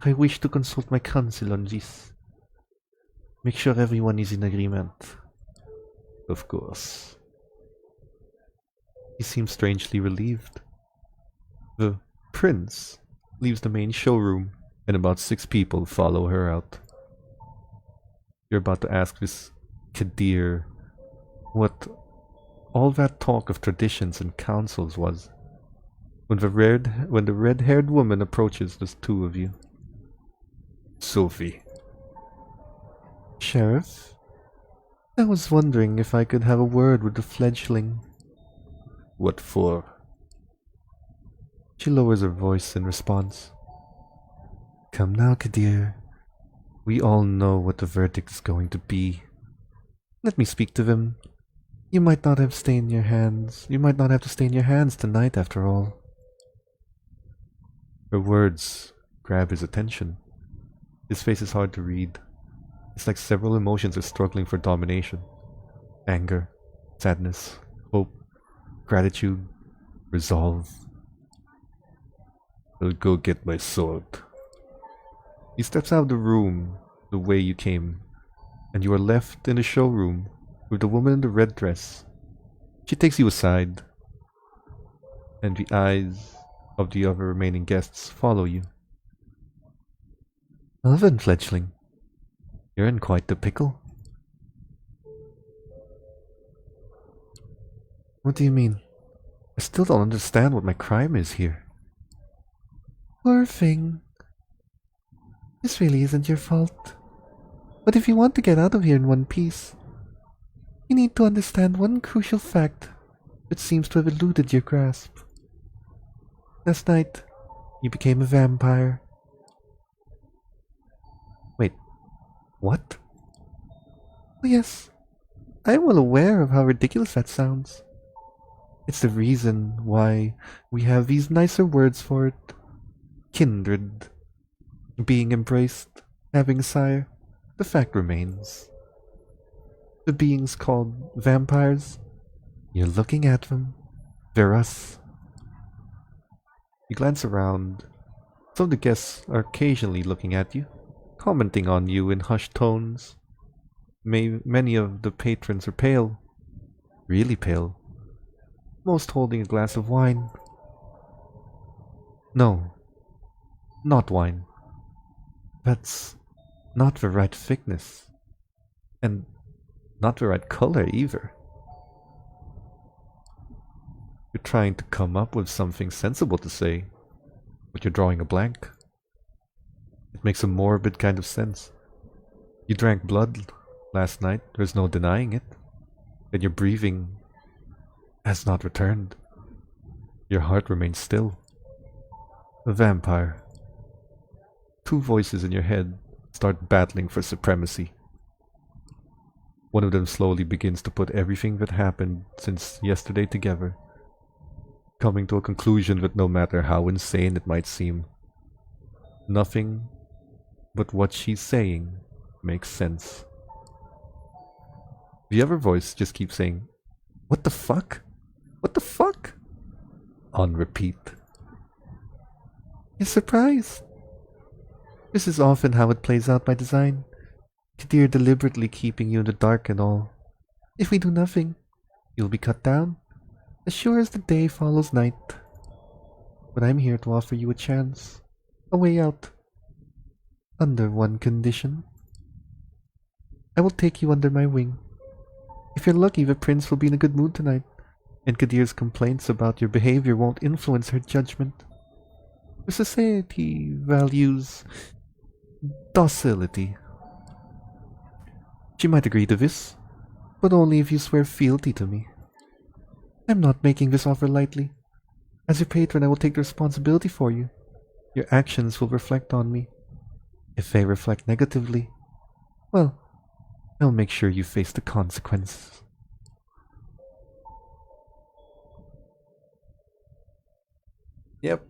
I wish to consult my council on this. Make sure everyone is in agreement. Of course. He seems strangely relieved. The prince leaves the main showroom, and about 6 people follow her out. You're about to ask this Kadir what all that talk of traditions and councils was, when the red-haired woman approaches the 2 of you. Sophie. Sheriff? I was wondering if I could have a word with the fledgling. What for? She lowers her voice in response. Come now, Kadir. We all know what the verdict is going to be. Let me speak to them. You might not have to stay in your hands tonight, after all. Her words grab his attention. His face is hard to read. It's like several emotions are struggling for domination. Anger, sadness, hope, gratitude, resolve. I'll go get my sword. He steps out of the room the way you came, and you are left in the showroom with the woman in the red dress. She takes you aside, and the eyes of the other remaining guests follow you. Well then, fledgling, you're in quite the pickle. What do you mean? I still don't understand what my crime is here. Poor thing. This really isn't your fault. But if you want to get out of here in one piece, you need to understand one crucial fact that seems to have eluded your grasp. Last night, you became a vampire. Wait, what? Oh yes, I am well aware of how ridiculous that sounds. It's the reason why we have these nicer words for it. Kindred. Being embraced, having a sire. The fact remains. The beings called vampires, you're looking at them. They're us. You glance around. Some of the guests are occasionally looking at you, commenting on you in hushed tones. Many of the patrons are pale. Really pale. Most holding a glass of wine. No, not wine. That's not the right thickness. And not the right color either. You're trying to come up with something sensible to say, but you're drawing a blank. It makes a morbid kind of sense. You drank blood last night, there's no denying it. And your breathing has not returned. Your heart remains still. A vampire. 2 voices in your head start battling for supremacy. One of them slowly begins to put everything that happened since yesterday together, coming to a conclusion that no matter how insane it might seem, nothing but what she's saying makes sense. The other voice just keeps saying, "What the fuck? What the fuck? on repeat. You're surprised? This is often how it plays out by design. Kadir deliberately keeping you in the dark and all. If we do nothing, you'll be cut down, as sure as the day follows night. But I'm here to offer you a chance, a way out. Under one condition. I will take you under my wing. If you're lucky, the prince will be in a good mood tonight, and Kadir's complaints about your behavior won't influence her judgment. The society values docility. She might agree to this, but only if you swear fealty to me. I'm not making this offer lightly. As your patron, I will take the responsibility for you. Your actions will reflect on me. If they reflect negatively, well, I'll make sure you face the consequences. Yep,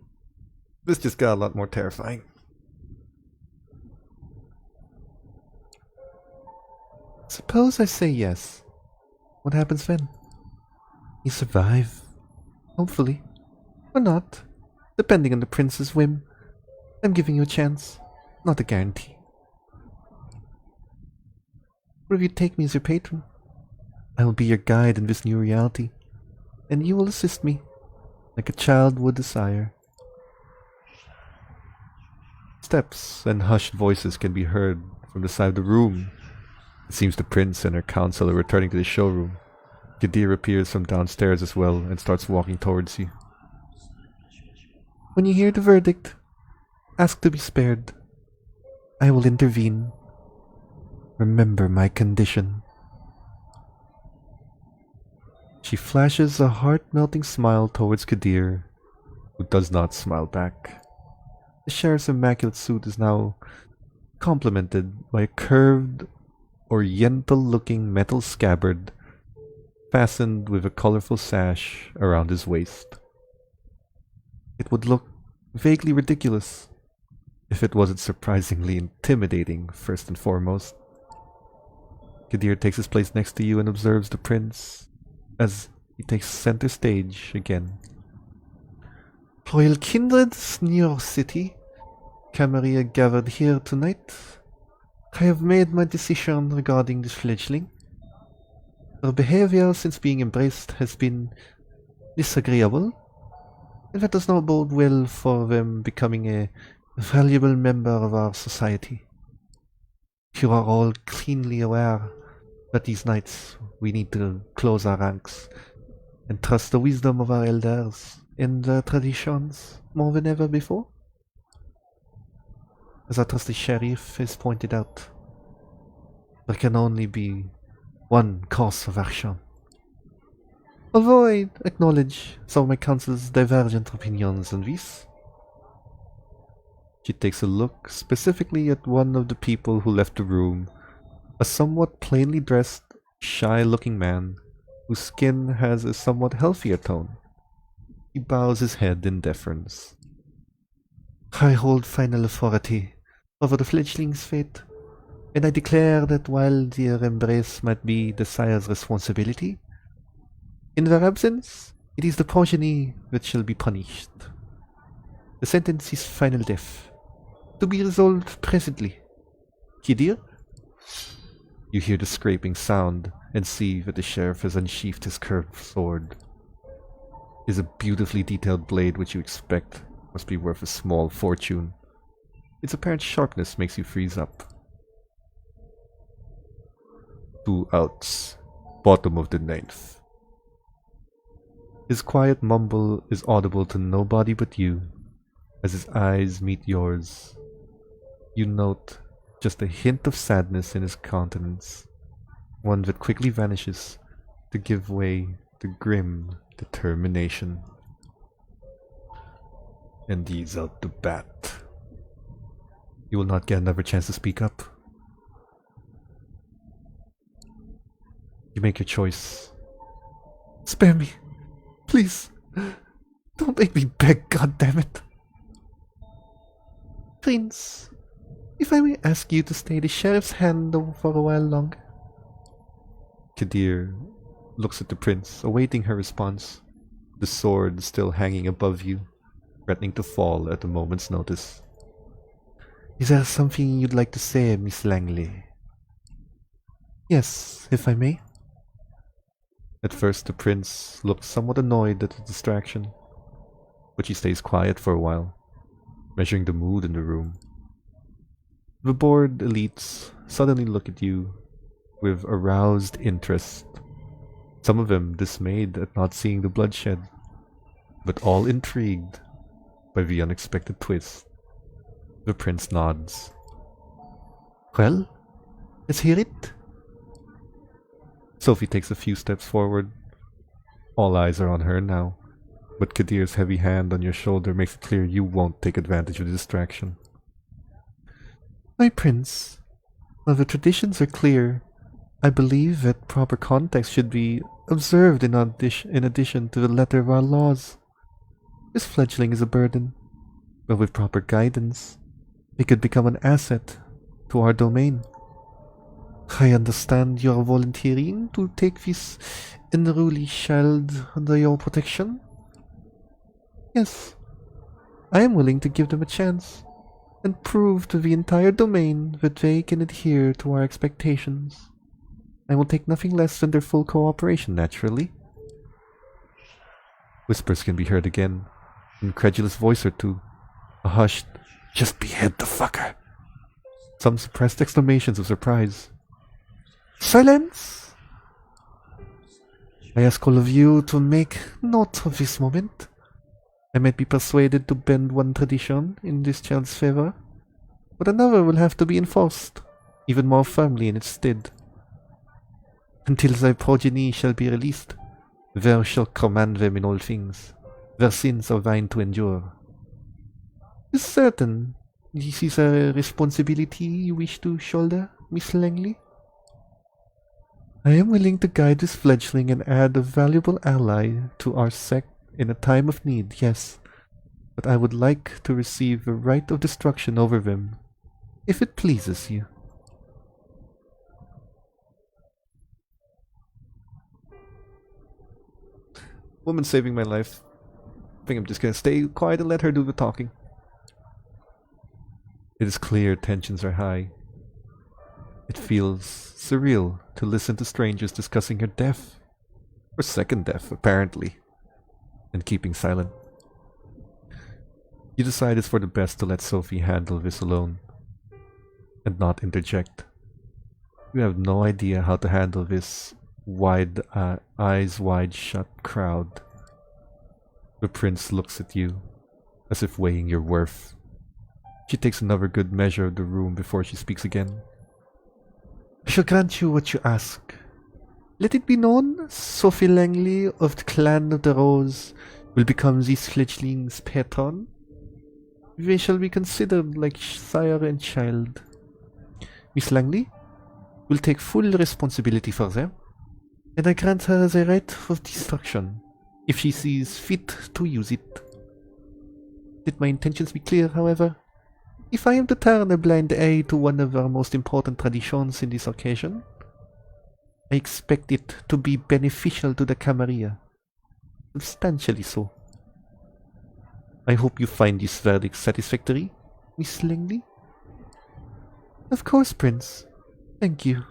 this just got a lot more terrifying. Suppose I say yes. What happens then? You survive. Hopefully. Or not. Depending on the prince's whim. I'm giving you a chance. Not a guarantee. What if you take me as your patron? I will be your guide in this new reality. And you will assist me. Like a child would a sire. Steps and hushed voices can be heard from the side of the room. It seems the prince and her council are returning to the showroom. Kadir appears from downstairs as well and starts walking towards you. When you hear the verdict, ask to be spared. I will intervene. Remember my condition. She flashes a heart-melting smile towards Kadir, who does not smile back. The sheriff's immaculate suit is now complemented by a curved, oriental-looking metal scabbard fastened with a colorful sash around his waist. It would look vaguely ridiculous if it wasn't surprisingly intimidating first and foremost. Kadir takes his place next to you and observes the prince as he takes center stage again. Royal kindreds, New York City, Camarilla gathered here tonight. I have made my decision regarding this fledgling. Her behavior since being embraced has been disagreeable, and that does not bode well for them becoming a valuable member of our society. You are all keenly aware that these nights we need to close our ranks and trust the wisdom of our elders and their traditions more than ever before. As our trusty sheriff has pointed out, there can only be one course of action. Although I acknowledge some of my council's divergent opinions on this. She takes a look specifically at one of the people who left the room, a somewhat plainly dressed, shy-looking man whose skin has a somewhat healthier tone. He bows his head in deference. I hold final authority over the fledgling's fate, and I declare that while their embrace might be the sire's responsibility, in their absence, it is the progeny that shall be punished. The sentence is final death, to be resolved presently. Kadir? You hear the scraping sound and see that the sheriff has unsheathed his curved sword. It is a beautifully detailed blade which you expect must be worth a small fortune. Its apparent sharpness makes you freeze up. 2 outs, bottom of the 9th. His quiet mumble is audible to nobody but you, as his eyes meet yours. You note just a hint of sadness in his countenance, one that quickly vanishes to give way to grim determination. And he's out to bat. You will not get another chance to speak up. You make your choice. Spare me. Please. Don't make me beg, goddammit. Prince, if I may ask you to stay the sheriff's hand for a while longer. Kadir looks at the prince, awaiting her response. the sword still hanging above you, threatening to fall at a moment's notice. Is there something you'd like to say, Miss Langley? Yes, if I may. At first the prince looks somewhat annoyed at the distraction, but she stays quiet for a while, measuring the mood in the room. The bored elites suddenly look at you with aroused interest, some of them dismayed at not seeing the bloodshed, but all intrigued by the unexpected twist. The prince nods. Well, let's hear it. Sophie takes a few steps forward. All eyes are on her now, but Kadir's heavy hand on your shoulder makes it clear you won't take advantage of the distraction. My prince, while the traditions are clear, I believe that proper context should be observed in addition to the letter of our laws. This fledgling is a burden, but with proper guidance, it could become an asset to our domain. I understand you are volunteering to take this unruly child under your protection? Yes, I am willing to give them a chance and prove to the entire domain that they can adhere to our expectations. I will take nothing less than their full cooperation, naturally. Whispers can be heard again, an incredulous voice or two, a hushed, "Just behead the fucker!" Some suppressed exclamations of surprise. Silence! I ask all of you to make note of this moment. I might be persuaded to bend one tradition in this child's favor, but another will have to be enforced, even more firmly in its stead. Until thy progeny shall be released, thou shalt command them in all things. Their sins are thine to endure. Is certain this is a responsibility you wish to shoulder, Miss Langley? I am willing to guide this fledgling and add a valuable ally to our sect in a time of need, yes, but I would like to receive the right of destruction over them, if it pleases you. Woman saving my life. I think I'm just gonna stay quiet and let her do the talking. It is clear tensions are high. It feels surreal to listen to strangers discussing her death, or second death, apparently, and keeping silent. You decide it's for the best to let Sophie handle this alone, and not interject. You have no idea how to handle this eyes wide shut crowd. The prince looks at you, as if weighing your worth. She takes another good measure of the room before she speaks again. I shall grant you what you ask. Let it be known, Sophie Langley of the Clan of the Rose will become this fledgling's patron. They shall be considered like sire and child. Miss Langley will take full responsibility for them, and I grant her the right of destruction, if she sees fit to use it. Let my intentions be clear, however. If I am to turn a blind eye to one of our most important traditions in this occasion, I expect it to be beneficial to the Camarilla. Substantially so. I hope you find this verdict satisfactory, Miss Langley? Of course, Prince. Thank you.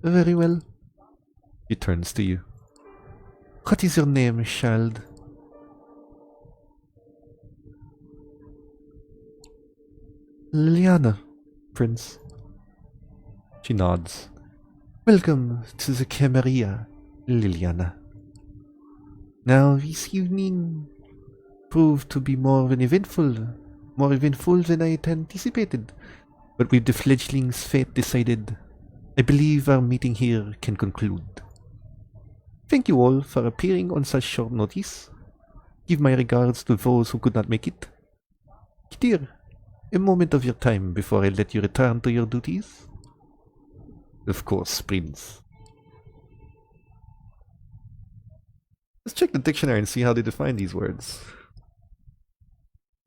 Very well. He turns to you. What is your name, child? Liliana, Prince. She nods. Welcome to the Camarilla, Liliana. Now, this evening proved to be more eventful than I had anticipated. But with the fledgling's fate decided, I believe our meeting here can conclude. Thank you all for appearing on such short notice. Give my regards to those who could not make it. Kadir, a moment of your time before I let you return to your duties? Of course, Prince. Let's check the dictionary and see how they define these words.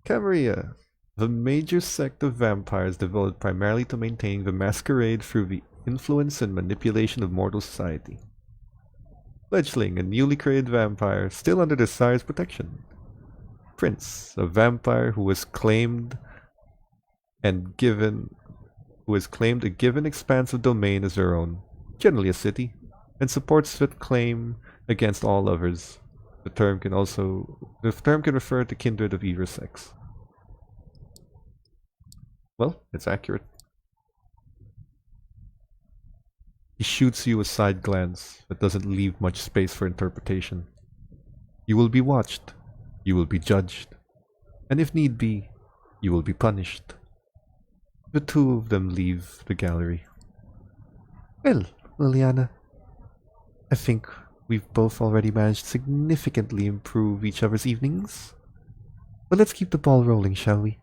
Camarilla, the major sect of vampires devoted primarily to maintaining the masquerade through the influence and manipulation of mortal society. Fledgling, a newly created vampire, still under the Sire's protection. Prince, a vampire and given who has claimed a given expanse of domain as their own, generally a city, and supports that claim against all others. The term can refer to kindred of either sex. Well, it's accurate. He shoots you a side glance that doesn't leave much space for interpretation. You will be watched. You will be judged. And if need be, you will be punished. The two of them leave the gallery. Well, Liliana, I think we've both already managed to significantly improve each other's evenings. But let's keep the ball rolling, shall we?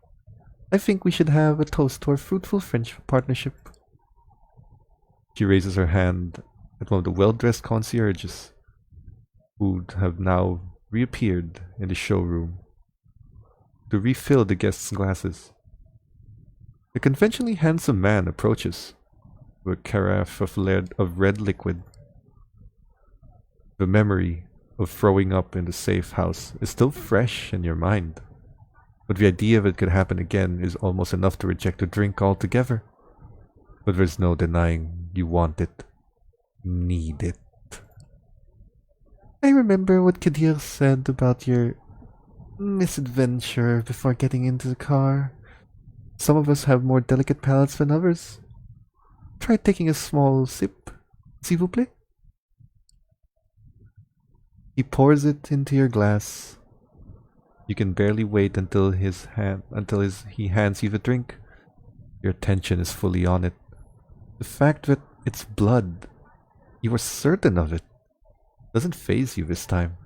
I think we should have a toast to our fruitful friendship partnership. She raises her hand at one of the well-dressed concierges, who have now reappeared in the showroom to refill the guests' glasses. The conventionally handsome man approaches with a carafe of red liquid. The memory of throwing up in the safe house is still fresh in your mind, but the idea of it could happen again is almost enough to reject the drink altogether. But there's no denying you want it, need it. I remember what Kadir said about your misadventure before getting into the car. Some of us have more delicate palates than others. Try taking a small sip, s'il vous plaît. He pours it into your glass. You can barely wait until he hands you the drink. Your attention is fully on it. The fact that it's blood, you are certain of it, doesn't faze you this time.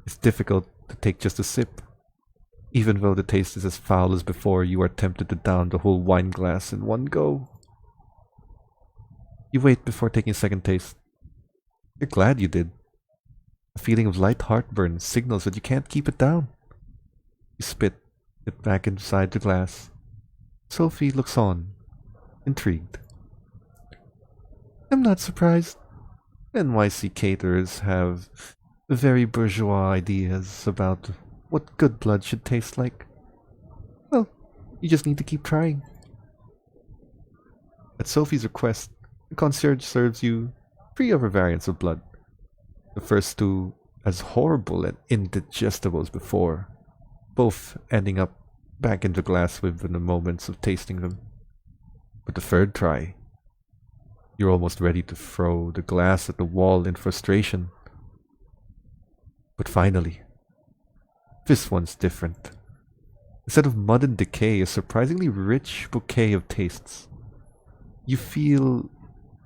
It's difficult to take just a sip. Even though the taste is as foul as before, you are tempted to down the whole wine glass in one go. You wait before taking a second taste. You're glad you did. A feeling of light heartburn signals that you can't keep it down. You spit it back inside the glass. Sophie looks on, intrigued. I'm not surprised. NYC caterers have very bourgeois ideas about what good blood should taste like. Well, you just need to keep trying. At Sophie's request, the concierge serves you 3 other variants of blood. The first 2 as horrible and indigestible as before, both ending up back in the glass within the moments of tasting them. But the third try, you're almost ready to throw the glass at the wall in frustration. But finally, this one's different. Instead of mud and decay, a surprisingly rich bouquet of tastes. You feel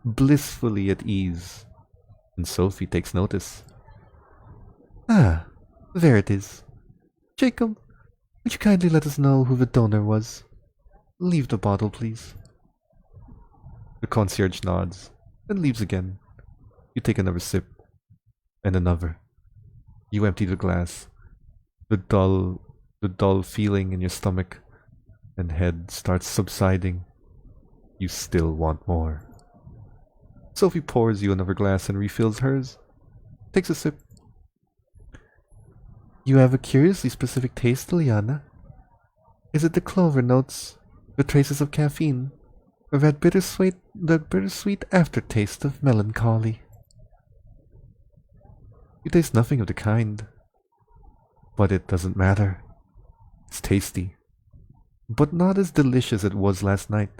blissfully at ease, and Sophie takes notice. Ah, there it is. Jacob, would you kindly let us know who the donor was? Leave the bottle, please. The concierge nods, then leaves again. You take another sip, and another. You empty the glass. The dull feeling in your stomach and head starts subsiding. You still want more. Sophie pours you another glass and refills hers. Takes a sip. You have a curiously specific taste, Liliana. Is it the clover notes, the traces of caffeine, or that bittersweet aftertaste of melancholy? You taste nothing of the kind. But it doesn't matter. It's tasty. But not as delicious as it was last night.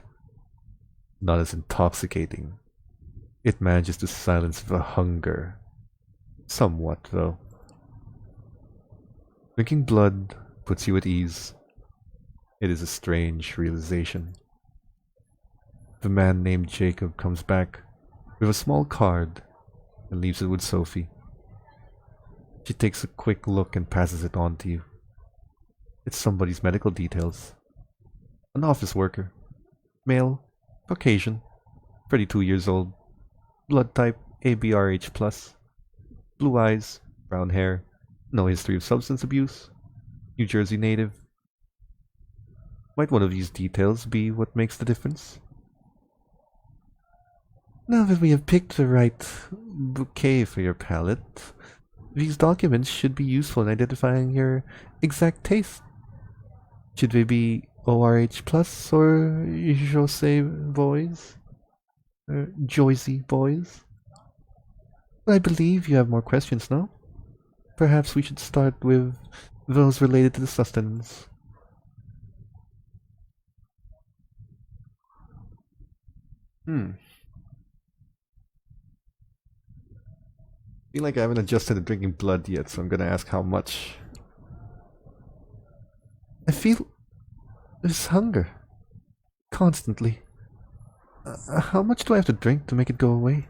Not as intoxicating. It manages to silence the hunger. Somewhat, though. Drinking blood puts you at ease. It is a strange realization. The man named Jacob comes back with a small card and leaves it with Sophie. She takes a quick look and passes it on to you. It's somebody's medical details. An office worker. Male. Caucasian. 32 years old. Blood type ABRH+. Blue eyes. Brown hair. No history of substance abuse. New Jersey native. Might one of these details be what makes the difference? Now that we have picked the right bouquet for your palate, these documents should be useful in identifying your exact taste. Should they be ORH plus or Jose boys? Or Joyzy boys? I believe you have more questions, no? Perhaps we should start with those related to the sustenance. Hmm. Feel like I haven't adjusted to drinking blood yet, so I'm gonna ask how much. I feel this hunger constantly. How much do I have to drink to make it go away?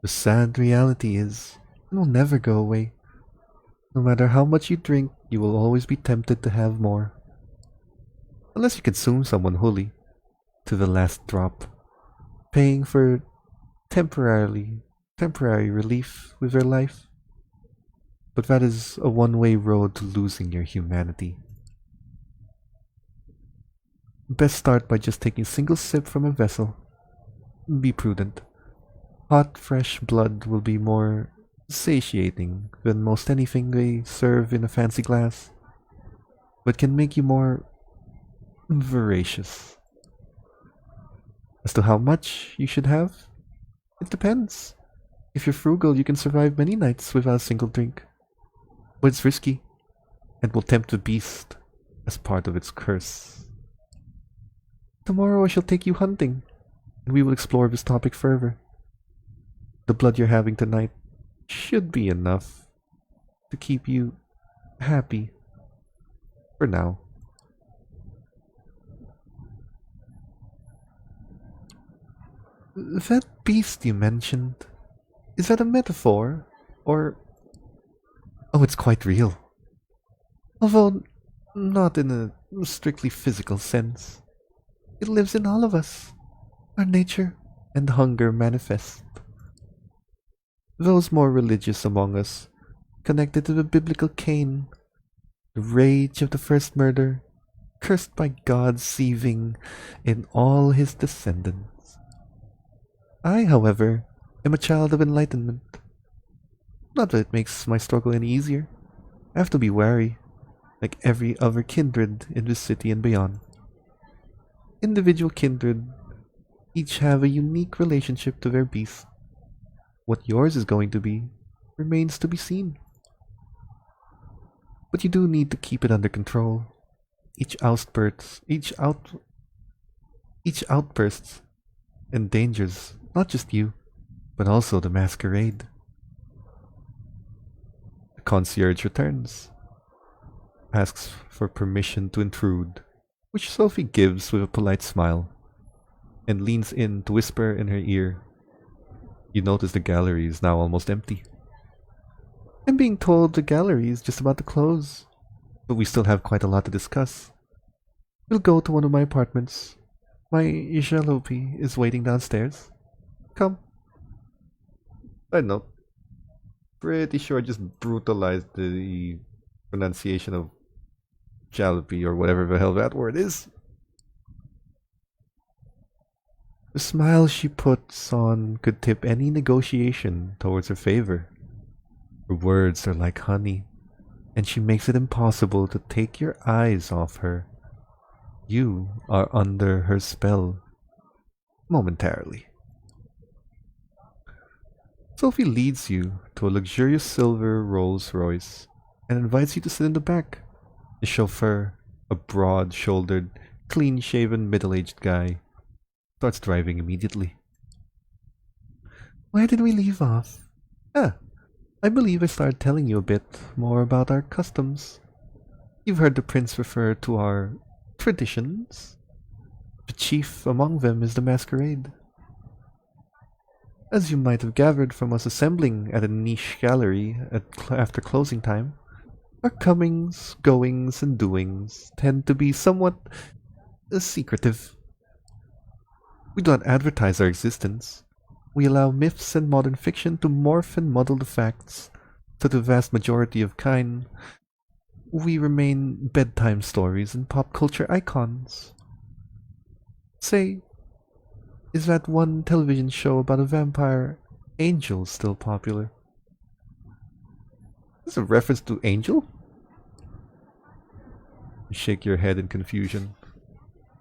The sad reality is, it will never go away. No matter how much you drink, you will always be tempted to have more. Unless you consume someone wholly, to the last drop, paying for temporary relief with their life. But that is a one-way road to losing your humanity. Best start by just taking a single sip from a vessel. Be prudent. Hot, fresh blood will be more satiating than most anything they serve in a fancy glass, but can make you more voracious. As to how much you should have, it depends. If you're frugal, you can survive many nights without a single drink. But it's risky, and will tempt the beast as part of its curse. Tomorrow I shall take you hunting, and we will explore this topic further. The blood you're having tonight should be enough to keep you happy for now. That beast you mentioned, is that a metaphor? Or. Oh, it's quite real. Although not in a strictly physical sense. It lives in all of us. Our nature and hunger manifest. Those more religious among us, connected to the biblical Cain, the rage of the first murder, cursed by God seething in all his descendants. I, however, am a child of enlightenment. Not that it makes my struggle any easier. I have to be wary, like every other kindred in this city and beyond. Individual kindred each have a unique relationship to their beast. What yours is going to be remains to be seen. But you do need to keep it under control. Each outburst, each outburst endangers not just you, but also the masquerade. The concierge returns, asks for permission to intrude, which Sophie gives with a polite smile, and leans in to whisper in her ear. You notice the gallery is now almost empty. I'm being told the gallery is just about to close, but we still have quite a lot to discuss. We'll go to one of my apartments. My jalopy is waiting downstairs. Come. Side note, pretty sure I just brutalized the pronunciation of jalopy or whatever the hell that word is. The smile she puts on could tip any negotiation towards her favor. Her words are like honey, and she makes it impossible to take your eyes off her. You are under her spell. Momentarily. Sophie leads you to a luxurious silver Rolls Royce and invites you to sit in the back. The chauffeur, a broad-shouldered, clean-shaven, middle-aged guy, starts driving immediately. Where did we leave off? I believe I started telling you a bit more about our customs. You've heard the prince refer to our traditions. The chief among them is the masquerade. As you might have gathered from us assembling at a niche gallery after closing time, our comings, goings, and doings tend to be somewhat secretive. We do not advertise our existence. We allow myths and modern fiction to morph and muddle the facts. To the vast majority of kind, we remain bedtime stories and pop culture icons. Say, Is that one television show about a vampire angel still popular? Is this a reference to Angel? You shake your head in confusion.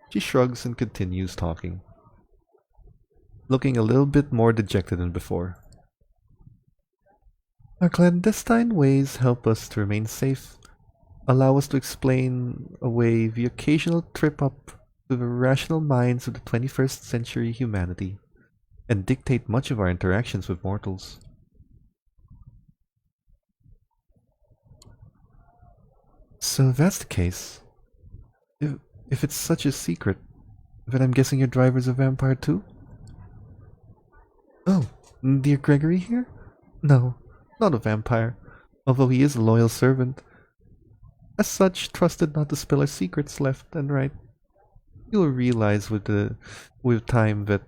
She shrugs and continues talking, looking a little bit more dejected than before. Our clandestine ways help us to remain safe, allow us to explain away the occasional trip up to the rational minds of the 21st century humanity, and dictate much of our interactions with mortals. So that's the case. If, if it's such a secret, then I'm guessing your driver's a vampire too? Oh, dear Gregory here? No, not a vampire, although he is a loyal servant. As such, trusted not to spill our secrets left and right. You'll realize with time that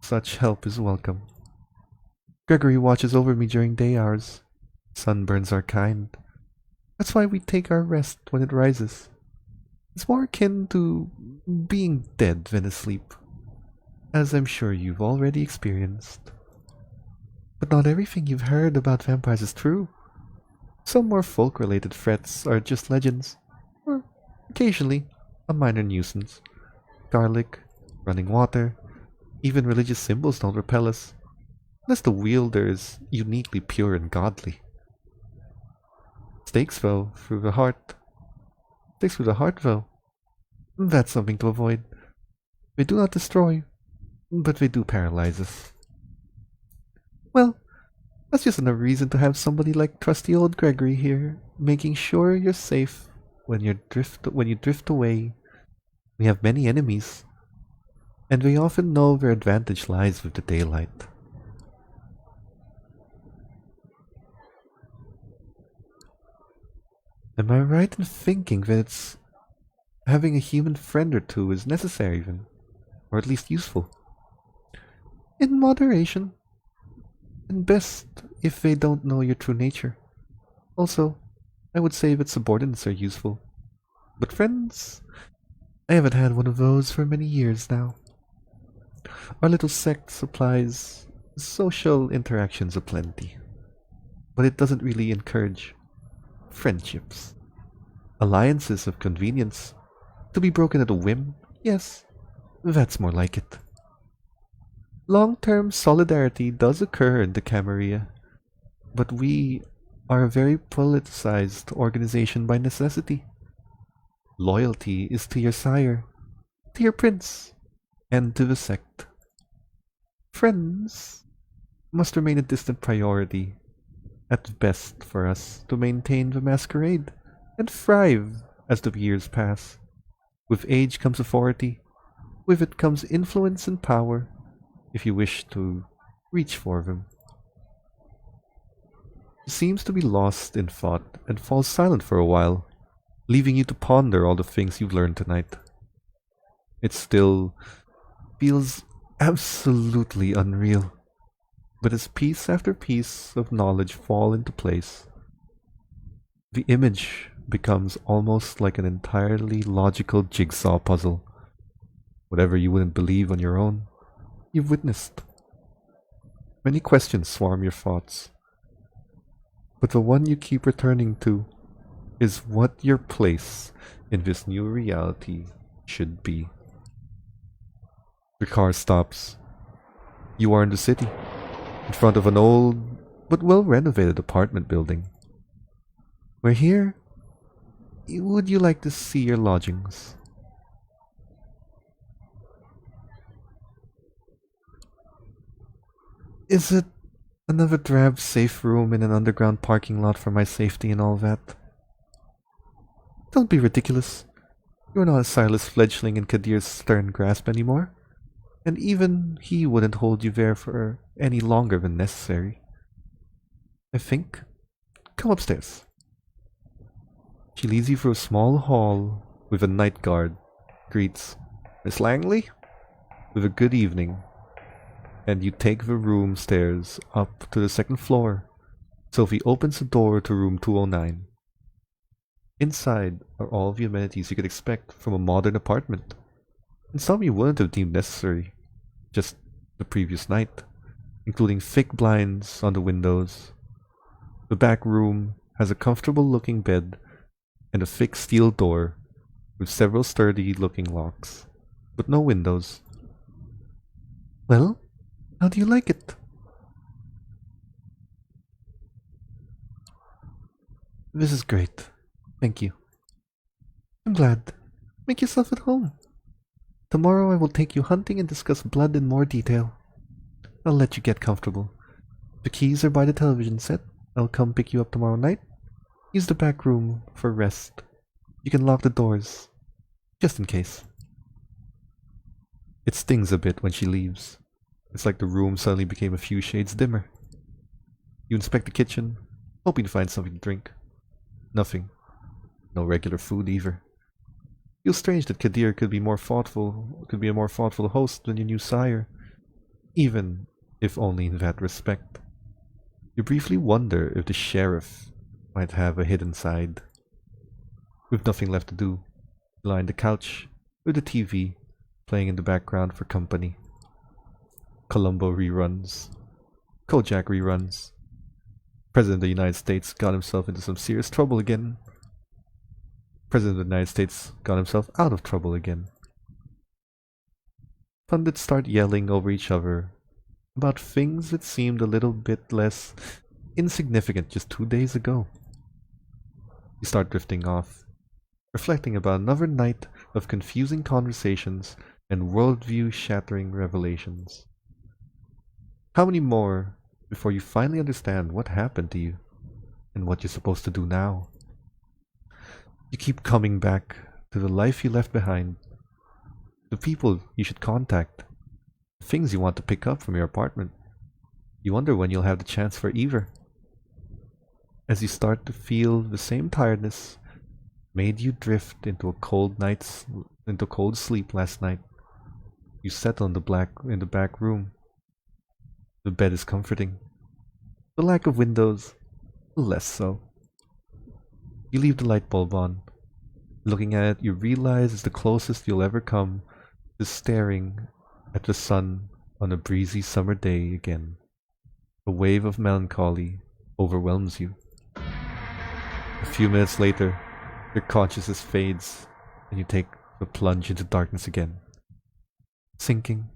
such help is welcome. Gregory watches over me during day hours. Sunburns are kind. That's why we take our rest when it rises. It's more akin to being dead than asleep, as I'm sure you've already experienced. But not everything you've heard about vampires is true. Some more folk-related threats are just legends, or occasionally a minor nuisance. Garlic, running water, even religious symbols don't repel us, unless the wielder is uniquely pure and godly. Stakes, though, through the heart. Stakes through the heart, though. That's something to avoid. They do not destroy, but they do paralyze us. Well, that's just another reason to have somebody like trusty old Gregory here, making sure you're safe when you drift away. We have many enemies, and we often know their advantage lies with the daylight. Am I right in thinking that having a human friend or two is necessary then, or at least useful? In moderation, and best if they don't know your true nature. Also, I would say that subordinates are useful, but friends, I haven't had one of those for many years now. Our little sect supplies social interactions aplenty, but it doesn't really encourage friendships. Alliances of convenience, to be broken at a whim, yes, that's more like it. Long-term solidarity does occur in the Camarilla, but we are a very politicized organization by necessity. Loyalty is to your sire, to your prince, and to the sect. Friends must remain a distant priority, at best for us to maintain the masquerade and thrive as the years pass. With age comes authority, with it comes influence and power, if you wish to reach for them. He seems to be lost in thought and falls silent for a while, leaving you to ponder all the things you've learned tonight. It still feels absolutely unreal, but as piece after piece of knowledge fall into place, the image becomes almost like an entirely logical jigsaw puzzle. Whatever you wouldn't believe on your own, you've witnessed. Many questions swarm your thoughts, but the one you keep returning to is what your place in this new reality should be. The car stops. You are in the city, in front of an old but well-renovated apartment building. Where here, would you like to see your lodgings? Is it another drab safe room in an underground parking lot for my safety and all that? Don't be ridiculous. You're not a Silas fledgling in Kadir's stern grasp anymore, and even he wouldn't hold you there for any longer than necessary. I think. Come upstairs. She leads you through a small hall with a night guard, greets Miss Langley with a good evening, and you take the room stairs up to the second floor. Sophie opens the door to room 209. Inside are all the amenities you could expect from a modern apartment, and some you wouldn't have deemed necessary. Just the previous night, including thick blinds on the windows. The back room has a comfortable-looking bed and a thick steel door with several sturdy-looking locks, but no windows. Well, how do you like it? This is great. Thank you. I'm glad. Make yourself at home. Tomorrow I will take you hunting and discuss blood in more detail. I'll let you get comfortable. The keys are by the television set. I'll come pick you up tomorrow night. Use the back room for rest. You can lock the doors, just in case. It stings a bit when she leaves. It's like the room suddenly became a few shades dimmer. You inspect the kitchen, hoping to find something to drink. Nothing. No regular food either. Feels strange that Kadir could be a more thoughtful host than your new sire, even if only in that respect. You briefly wonder if the sheriff might have a hidden side. With nothing left to do, you lie on the couch with the TV playing in the background for company. Columbo reruns. Kojak reruns. President of the United States got himself into some serious trouble again. President of the United States got himself out of trouble again. Pundits start yelling over each other about things that seemed a little bit less insignificant just 2 days ago. You start drifting off, reflecting about another night of confusing conversations and worldview-shattering revelations. How many more before you finally understand what happened to you and what you're supposed to do now? You keep coming back to the life you left behind, the people you should contact, things you want to pick up from your apartment. You wonder when you'll have the chance for either. As you start to feel the same tiredness made you drift into cold sleep last night, you settle in the back room. The bed is comforting. The lack of windows, less so. You leave the light bulb on. Looking at it, you realize it's the closest you'll ever come to staring at the sun on a breezy summer day again. A wave of melancholy overwhelms you. A few minutes later, your consciousness fades and you take the plunge into darkness again. Sinking,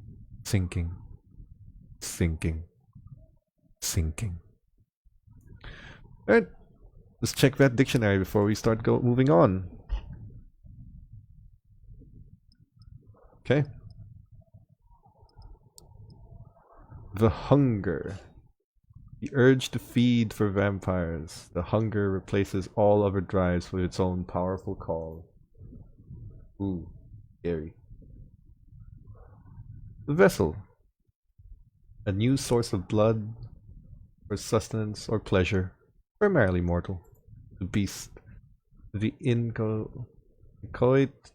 sinking, sinking, sinking. Alright, let's check that dictionary before we start moving on. Okay. The hunger. The urge to feed for vampires. The hunger replaces all other drives with its own powerful call. Ooh, scary. The vessel. A new source of blood for sustenance or pleasure, primarily mortal. The beast. The inchoate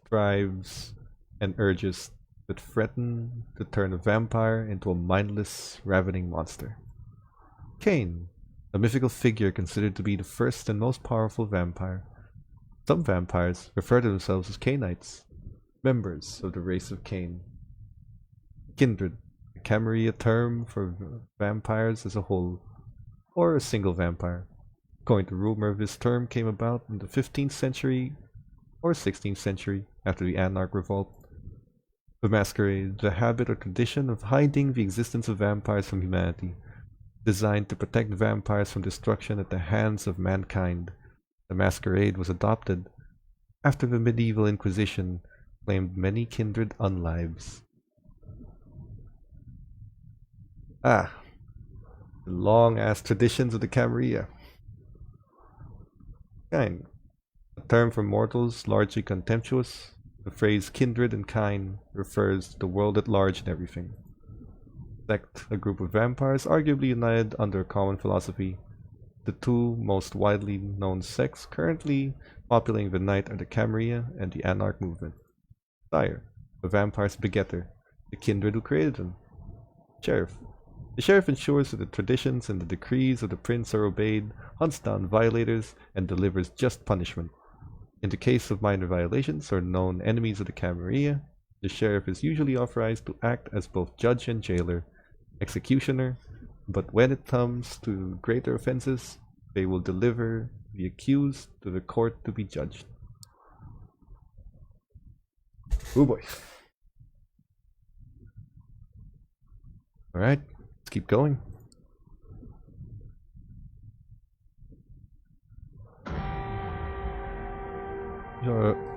drives and urges that threaten to turn a vampire into a mindless, ravening monster. Cain, a mythical figure considered to be the first and most powerful vampire. Some vampires refer to themselves as Cainites, members of the race of Cain. Kindred, a Camarilla term for vampires as a whole, or a single vampire. According to rumor, this term came about in the 15th century or 16th century after the Anarch Revolt. The Masquerade, the habit or tradition of hiding the existence of vampires from humanity, designed to protect vampires from destruction at the hands of mankind. The Masquerade was adopted after the medieval Inquisition claimed many kindred unlives. The long-ass traditions of the Camarilla. Kind. A term for mortals largely contemptuous, the phrase kindred and kind refers to the world at large and everything. Sect, a group of vampires arguably united under a common philosophy. The two most widely known sects currently populating the night are the Camarilla and the Anarch movement. Sire, the vampire's begetter, the kindred who created them. Sheriff. The sheriff ensures that the traditions and the decrees of the prince are obeyed, hunts down violators, and delivers just punishment. In the case of minor violations or known enemies of the Camarilla, the sheriff is usually authorized to act as both judge and jailer, executioner, but when it comes to greater offenses, they will deliver the accused to the court to be judged. Oh boy. Alright, let's keep going.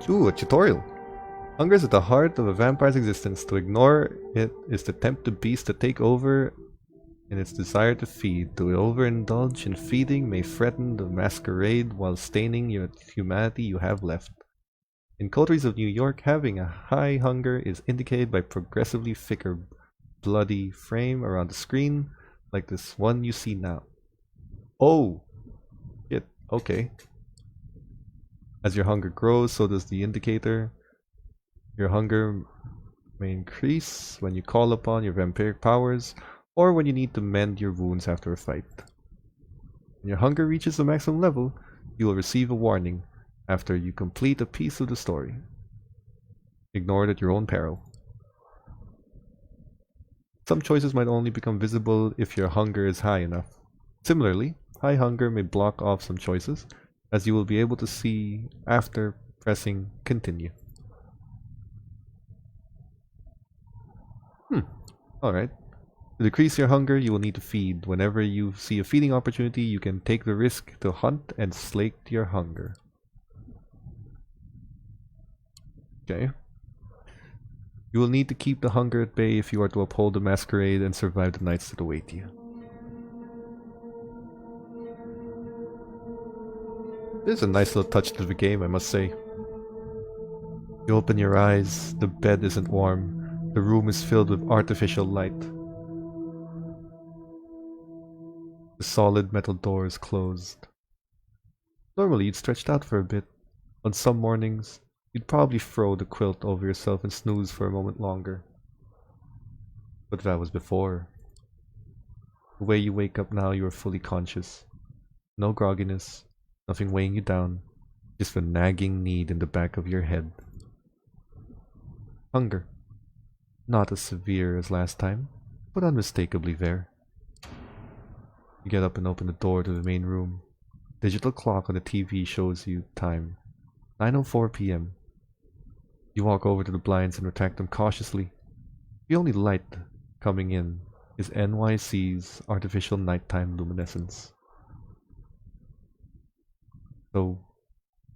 Ooh, a tutorial. Hunger is at the heart of a vampire's existence. To ignore it is to tempt the beast to take over in its desire to feed. To overindulge in feeding may threaten the masquerade while staining your humanity you have left. In Coteries of New York, having a high hunger is indicated by progressively thicker, bloody frame around the screen, like this one you see now. Oh! Shit, okay. As your hunger grows, so does the indicator. Your hunger may increase when you call upon your vampiric powers, or when you need to mend your wounds after a fight. When your hunger reaches the maximum level, you will receive a warning after you complete a piece of the story. Ignore it at your own peril. Some choices might only become visible if your hunger is high enough. Similarly, high hunger may block off some choices, as you will be able to see after pressing continue. Alright. To decrease your hunger, you will need to feed. Whenever you see a feeding opportunity, you can take the risk to hunt and slake your hunger. Okay. You will need to keep the hunger at bay if you are to uphold the masquerade and survive the nights that await you. This is a nice little touch to the game, I must say. You open your eyes, the bed isn't warm, the room is filled with artificial light. The solid metal door is closed. Normally you'd stretched out for a bit. On some mornings, you'd probably throw the quilt over yourself and snooze for a moment longer. But that was before. The way you wake up now, you are fully conscious. No grogginess, nothing weighing you down, just a nagging need in the back of your head. Hunger. Not as severe as last time, but unmistakably there. You get up and open the door to the main room. Digital clock on the TV shows you time. 9:04 p.m. You walk over to the blinds and retract them cautiously. The only light coming in is NYC's artificial nighttime luminescence. So,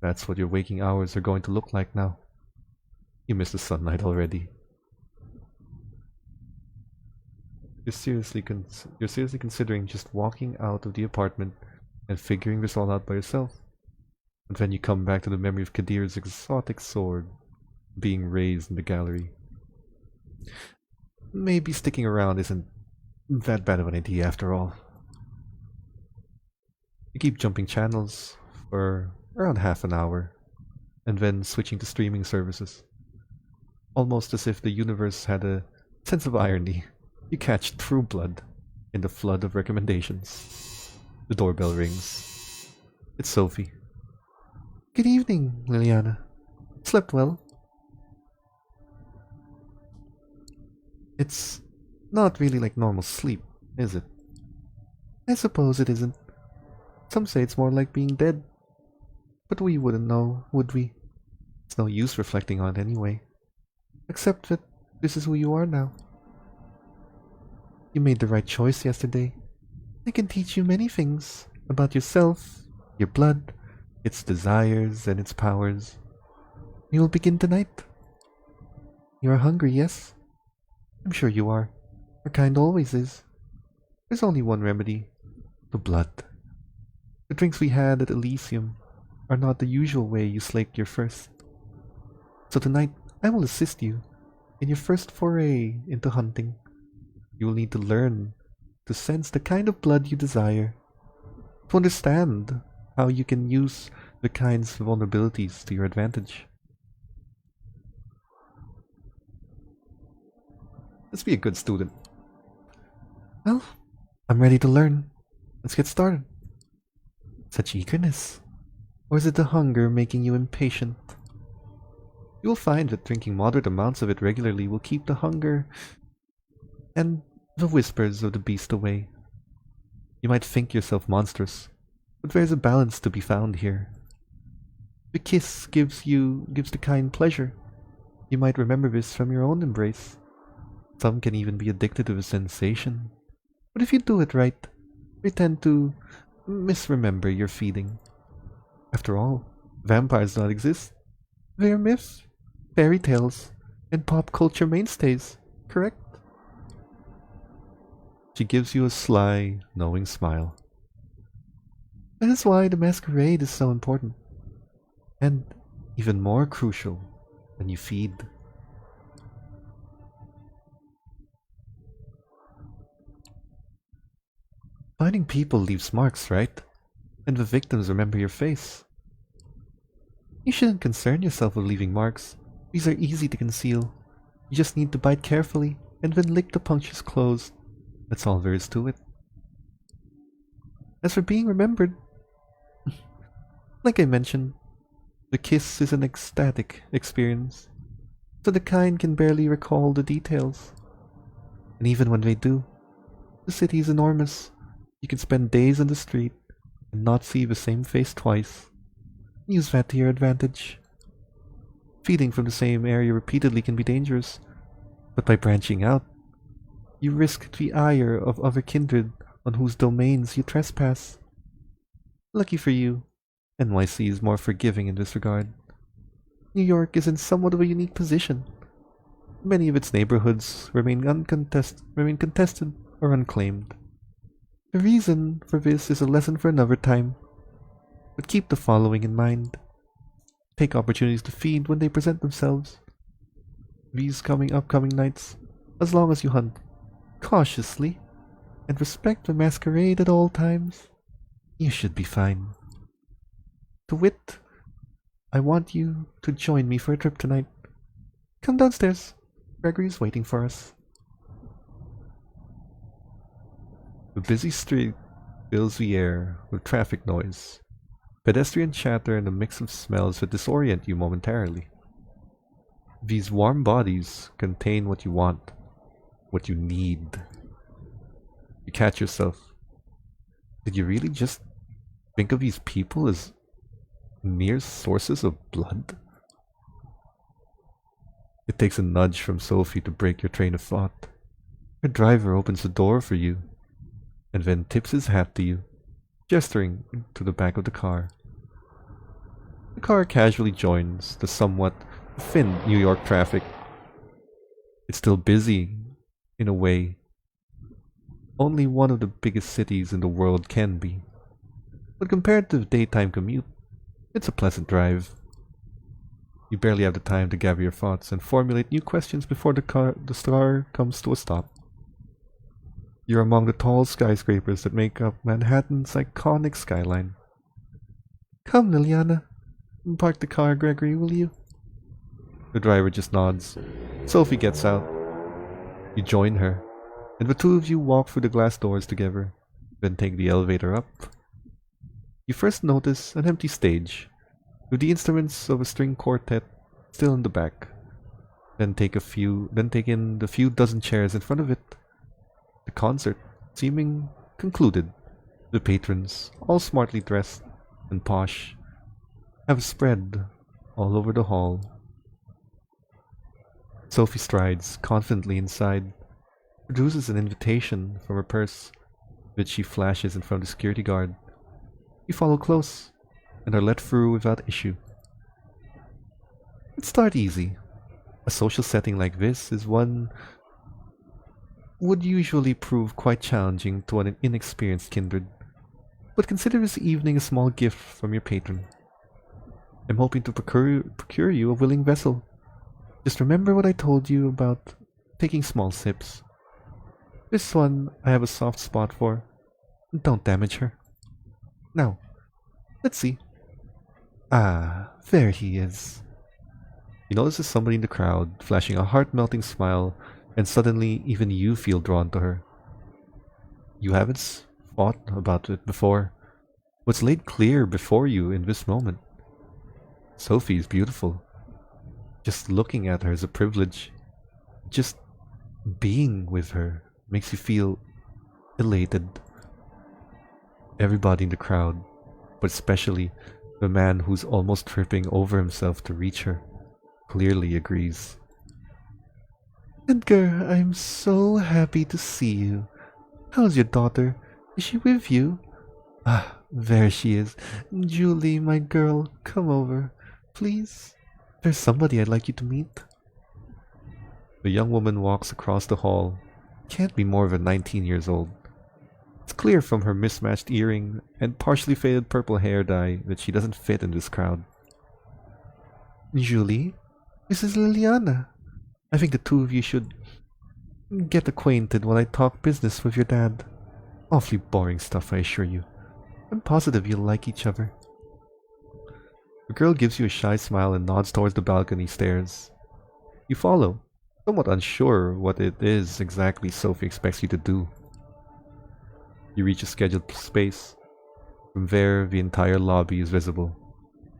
that's what your waking hours are going to look like now. You missed the sunlight already. You're seriously considering just walking out of the apartment and figuring this all out by yourself. And then you come back to the memory of Kadir's exotic sword being raised in the gallery. Maybe sticking around isn't that bad of an idea after all. You keep jumping channels for around half an hour, and then switching to streaming services. Almost as if the universe had a sense of irony. You catch True Blood in the flood of recommendations. The doorbell rings. It's Sophie. Good evening, Liliana. Slept well? It's not really like normal sleep, is it? I suppose it isn't. Some say it's more like being dead. But we wouldn't know, would we? It's no use reflecting on it anyway. Except that this is who you are now. You made the right choice yesterday. I can teach you many things about yourself, your blood, its desires and its powers. We will begin tonight. You are hungry, yes? I'm sure you are. Our kind always is. There's only one remedy. The blood. The drinks we had at Elysium are not the usual way you slake your thirst. So tonight, I will assist you in your first foray into hunting. You will need to learn to sense the kind of blood you desire, to understand how you can use the kind's vulnerabilities to your advantage. Let's be a good student. Well, I'm ready to learn. Let's get started. Such eagerness. Or is it the hunger making you impatient? You will find that drinking moderate amounts of it regularly will keep the hunger and the whispers of the beast away. You might think yourself monstrous, but there's a balance to be found here. The kiss gives the kind pleasure. You might remember this from your own embrace. Some can even be addicted to the sensation. But if you do it right, they tend to misremember your feeding. After all, vampires do not exist. They're myths, fairy tales, and pop culture mainstays, correct? She gives you a sly, knowing smile. That is why the masquerade is so important. And even more crucial when you feed. Fighting people leaves marks, right? And the victims remember your face. You shouldn't concern yourself with leaving marks. These are easy to conceal. You just need to bite carefully and then lick the punctures closed. That's all there is to it. As for being remembered, like I mentioned, the kiss is an ecstatic experience, so the kind can barely recall the details. And even when they do, the city is enormous. You can spend days on the street and not see the same face twice. Use that to your advantage. Feeding from the same area repeatedly can be dangerous, but by branching out, you risk the ire of other kindred on whose domains you trespass. Lucky for you, NYC is more forgiving in this regard. New York is in somewhat of a unique position. Many of its neighborhoods remain contested or unclaimed. The reason for this is a lesson for another time, but keep the following in mind. Take opportunities to feed when they present themselves. These upcoming nights, as long as you hunt cautiously and respect the masquerade at all times, you should be fine. To wit, I want you to join me for a trip tonight. Come downstairs. Gregory is waiting for us. The busy street fills the air with traffic noise, pedestrian chatter, and a mix of smells that disorient you momentarily. These warm bodies contain what you want, what you need. You catch yourself. Did you really just think of these people as mere sources of blood? It takes a nudge from Sophie to break your train of thought. Her driver opens the door for you, and then tips his hat to you, gesturing to the back of the car. The car casually joins the somewhat thin New York traffic. It's still busy, in a way only one of the biggest cities in the world can be. But compared to the daytime commute, it's a pleasant drive. You barely have the time to gather your thoughts and formulate new questions before the car comes to a stop. You're among the tall skyscrapers that make up Manhattan's iconic skyline. Come, Liliana. Park the car, Gregory, will you? The driver just nods. Sophie gets out. You join her, and the two of you walk through the glass doors together, then take the elevator up. You first notice an empty stage, with the instruments of a string quartet still in the back. Then take in the few dozen chairs in front of it. The concert seeming concluded. The patrons, all smartly dressed and posh, have spread all over the hall. Sophie strides confidently inside, produces an invitation from her purse, which she flashes in front of the security guard. You follow close, and are let through without issue. Let's start easy. A social setting like this is one would usually prove quite challenging to an inexperienced kindred, but consider this evening a small gift from your patron. I'm hoping to procure you a willing vessel. Just remember what I told you about taking small sips. This one I have a soft spot for. Don't damage her. Now, let's see. Ah, there he is. You notice there's somebody in the crowd, flashing a heart-melting smile, and suddenly even you feel drawn to her. You haven't thought about it before. What's laid clear before you in this moment? Sophie is beautiful. Just looking at her is a privilege. Just being with her makes you feel elated. Everybody in the crowd, but especially the man who's almost tripping over himself to reach her, clearly agrees. Edgar, I'm so happy to see you. How's your daughter? Is she with you? Ah, there she is. Julie, my girl, come over, please. There's somebody I'd like you to meet. The young woman walks across the hall. Can't be more than 19 years old. It's clear from her mismatched earring and partially faded purple hair dye that she doesn't fit in this crowd. Julie, this is Liliana. I think the two of you should get acquainted while I talk business with your dad. Awfully boring stuff, I assure you. I'm positive you'll like each other. The girl gives you a shy smile and nods towards the balcony stairs. You follow, somewhat unsure what it is exactly Sophie expects you to do. You reach a scheduled space. From there, the entire lobby is visible.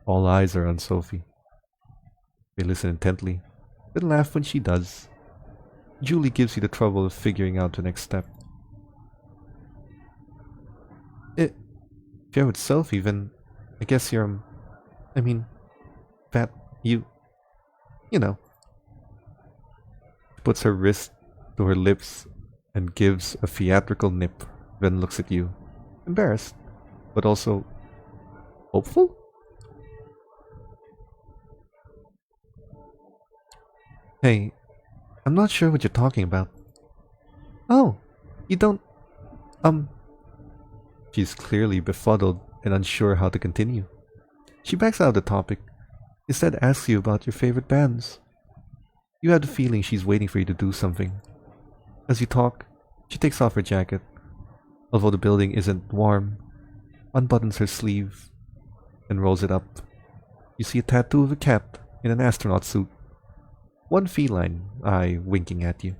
All eyes are on Sophie. They listen intently, then laugh when she does. Julie gives you the trouble of figuring out the next step. If you're with Sophie, then I guess you're, that you know. She puts her wrist to her lips and gives a theatrical nip, then looks at you, embarrassed, but also hopeful? Hey, I'm not sure what you're talking about. Oh, you don't, She's clearly befuddled and unsure how to continue. She backs out of the topic, instead asks you about your favorite bands. You have the feeling she's waiting for you to do something. As you talk, she takes off her jacket. Although the building isn't warm, unbuttons her sleeve and rolls it up. You see a tattoo of a cat in an astronaut suit. One feline eye winking at you.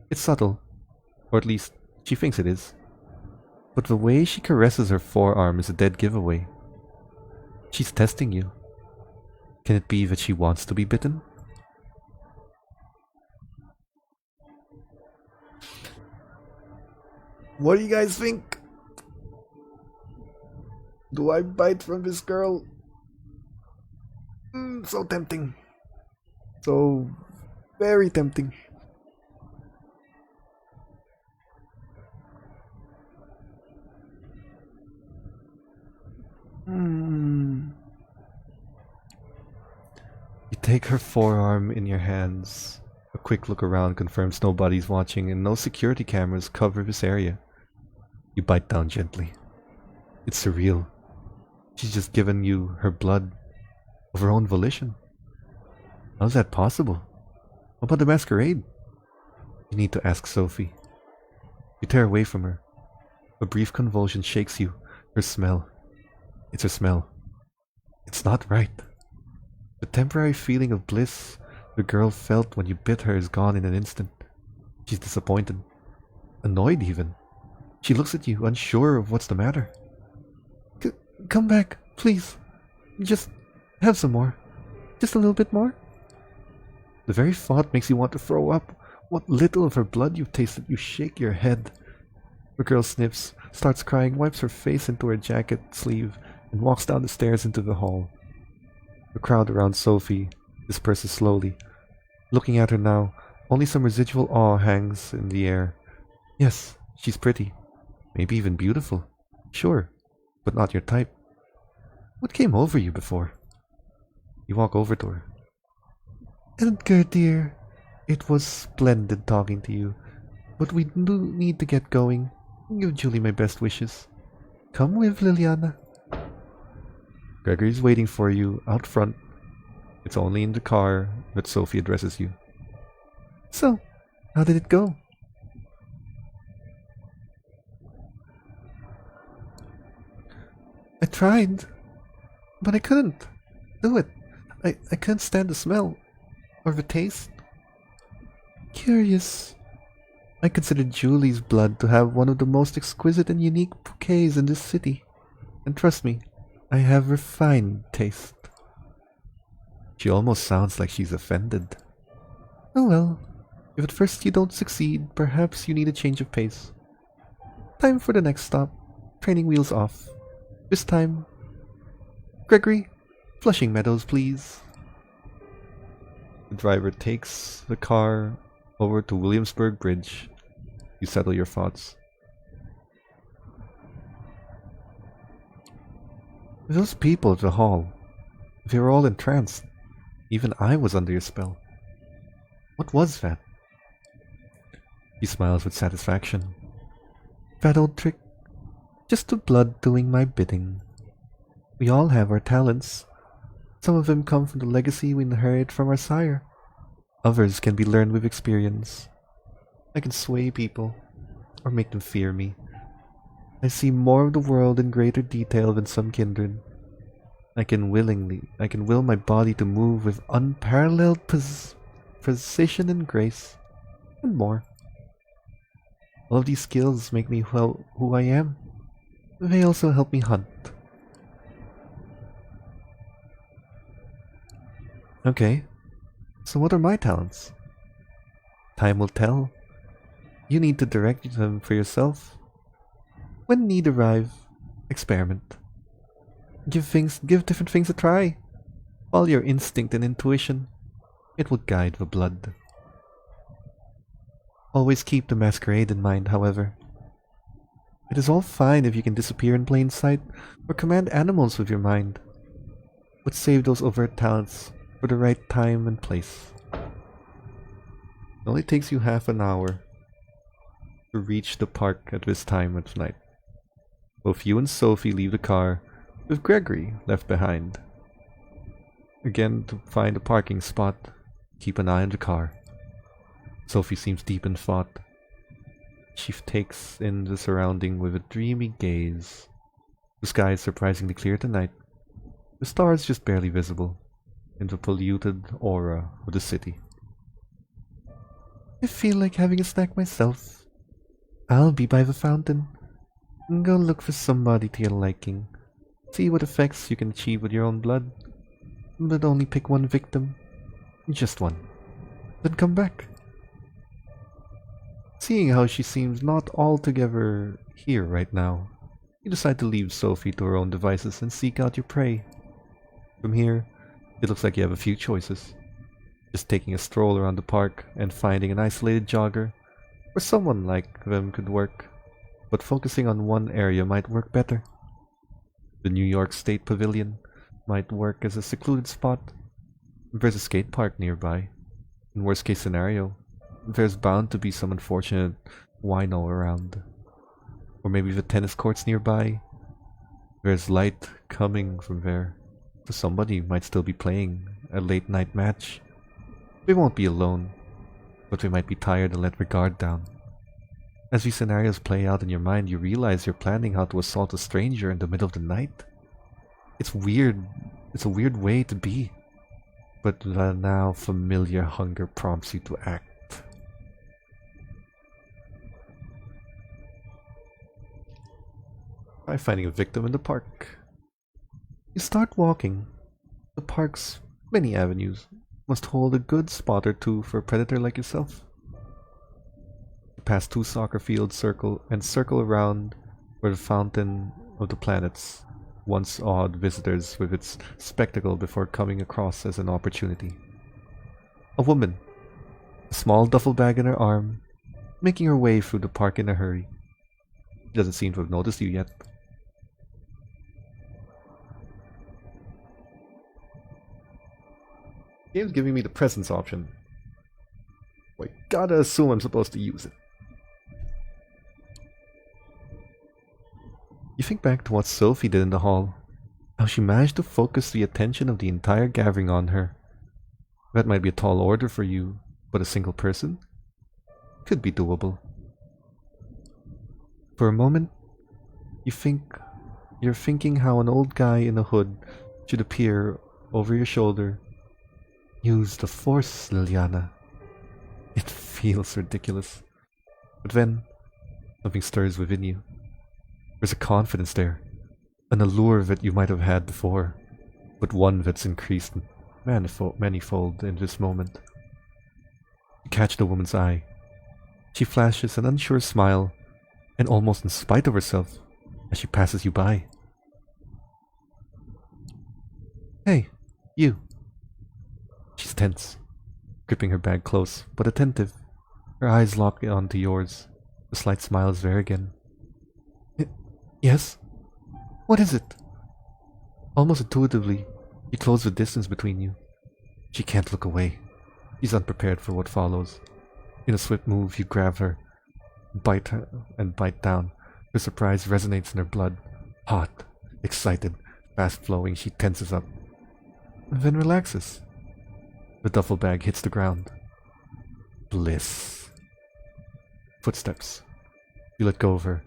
It's subtle, or at least she thinks it is. But the way she caresses her forearm is a dead giveaway. She's testing you. Can it be that she wants to be bitten? What do you guys think? Do I bite from this girl? So tempting. So very tempting. You take her forearm in your hands. A quick look around confirms nobody's watching and no security cameras cover this area. You bite down gently. It's surreal. She's just given you her blood of her own volition. How's that possible? What about the masquerade? You need to ask Sophie. You tear away from her. A brief convulsion shakes you. Her smell. It's her smell. It's not right. The temporary feeling of bliss the girl felt when you bit her is gone in an instant. She's disappointed. Annoyed even. She looks at you, unsure of what's the matter. Come back, please. Just have some more. Just a little bit more. The very thought makes you want to throw up. What little of her blood you've tasted, you shake your head. The girl sniffs, starts crying, wipes her face into her jacket sleeve, and walks down the stairs into the hall. The crowd around Sophie disperses slowly. Looking at her now, only some residual awe hangs in the air. Yes, she's pretty. Maybe even beautiful. Sure, but not your type. What came over you before? You walk over to her. Edgar, dear, it was splendid talking to you, but we do need to get going. Give Julie my best wishes. Come with, Liliana. Gregory's waiting for you out front. It's only in the car that Sophie addresses you. So, how did it go? I tried, but I couldn't do it. I couldn't stand the smell or the taste. Curious. I consider Julie's blood to have one of the most exquisite and unique bouquets in this city. And trust me, I have refined taste. She almost sounds like she's offended. Oh well, If at first you don't succeed, perhaps you need a change of pace. Time for the next stop. Training wheels off. This time, Gregory, Flushing Meadows, please. The driver takes the car over to Williamsburg Bridge. You settle your thoughts. Those people at the hall, they were all entranced. Even I was under your spell. What was that? He smiles with satisfaction. That old trick. Just the blood doing my bidding. We all have our talents. Some of them come from the legacy we inherit from our sire. Others can be learned with experience. I can sway people, or make them fear me. I see more of the world in greater detail than some kindred. I can will my body to move with unparalleled precision and grace, and more. All of these skills make me who I am. They also help me hunt. Okay, so what are my talents? Time will tell. You need to direct them for yourself. When need arrive, experiment. Give different things a try. Follow your instinct and intuition. It will guide the blood. Always keep the masquerade in mind, however. It is all fine if you can disappear in plain sight or command animals with your mind, but save those overt talents for the right time and place. It only takes you half an hour to reach the park at this time of night. Both you and Sophie leave the car, with Gregory left behind. Again, to find a parking spot, keep an eye on the car. Sophie seems deep in thought. She takes in the surrounding with a dreamy gaze. The sky is surprisingly clear tonight. The stars just barely visible in the polluted aura of the city. I feel like having a snack myself. I'll be by the fountain. Go look for somebody to your liking. See what effects you can achieve with your own blood. But only pick one victim. Just one. Then come back. Seeing how she seems not altogether here right now, you decide to leave Sophie to her own devices and seek out your prey. From here, it looks like you have a few choices. Just taking a stroll around the park and finding an isolated jogger, or someone like them could work, but focusing on one area might work better. The New York State Pavilion might work as a secluded spot. There's a skate park nearby. In worst case scenario, there's bound to be some unfortunate wino around. Or maybe the tennis courts nearby. There's light coming from there. So somebody might still be playing a late night match. They won't be alone, but they might be tired and let their guard down. As these scenarios play out in your mind, you realize you're planning how to assault a stranger in the middle of the night. It's weird. It's a weird way to be. But the now familiar hunger prompts you to act. Try finding a victim in the park. You start walking. The park's many avenues must hold a good spot or two for a predator like yourself. You pass 2 soccer fields circle around where the fountain of the planets once awed visitors with its spectacle before coming across as an opportunity. A woman, a small duffel bag in her arm, making her way through the park in a hurry. She doesn't seem to have noticed you yet. The game's giving me the presence option. I gotta assume I'm supposed to use it. You think back to what Sophie did in the hall. How she managed to focus the attention of the entire gathering on her. That might be a tall order for you, but a single person? Could be doable. For a moment, you're thinking how an old guy in a hood should appear over your shoulder. Use the force, Liliana. It feels ridiculous. But then, something stirs within you. There's a confidence there. An allure that you might have had before, but one that's increased manifold in this moment. You catch the woman's eye. She flashes an unsure smile, and almost in spite of herself, as she passes you by. Hey, you. She's tense, gripping her bag close, but attentive. Her eyes lock onto yours. The slight smile is there again. Yes? What is it? Almost intuitively, you close the distance between you. She can't look away. She's unprepared for what follows. In a swift move, you grab her, bite her, and bite down. Her surprise resonates in her blood. Hot, excited, fast-flowing, she tenses up, and then relaxes. The duffel bag hits the ground. Bliss. Footsteps. You let go of her.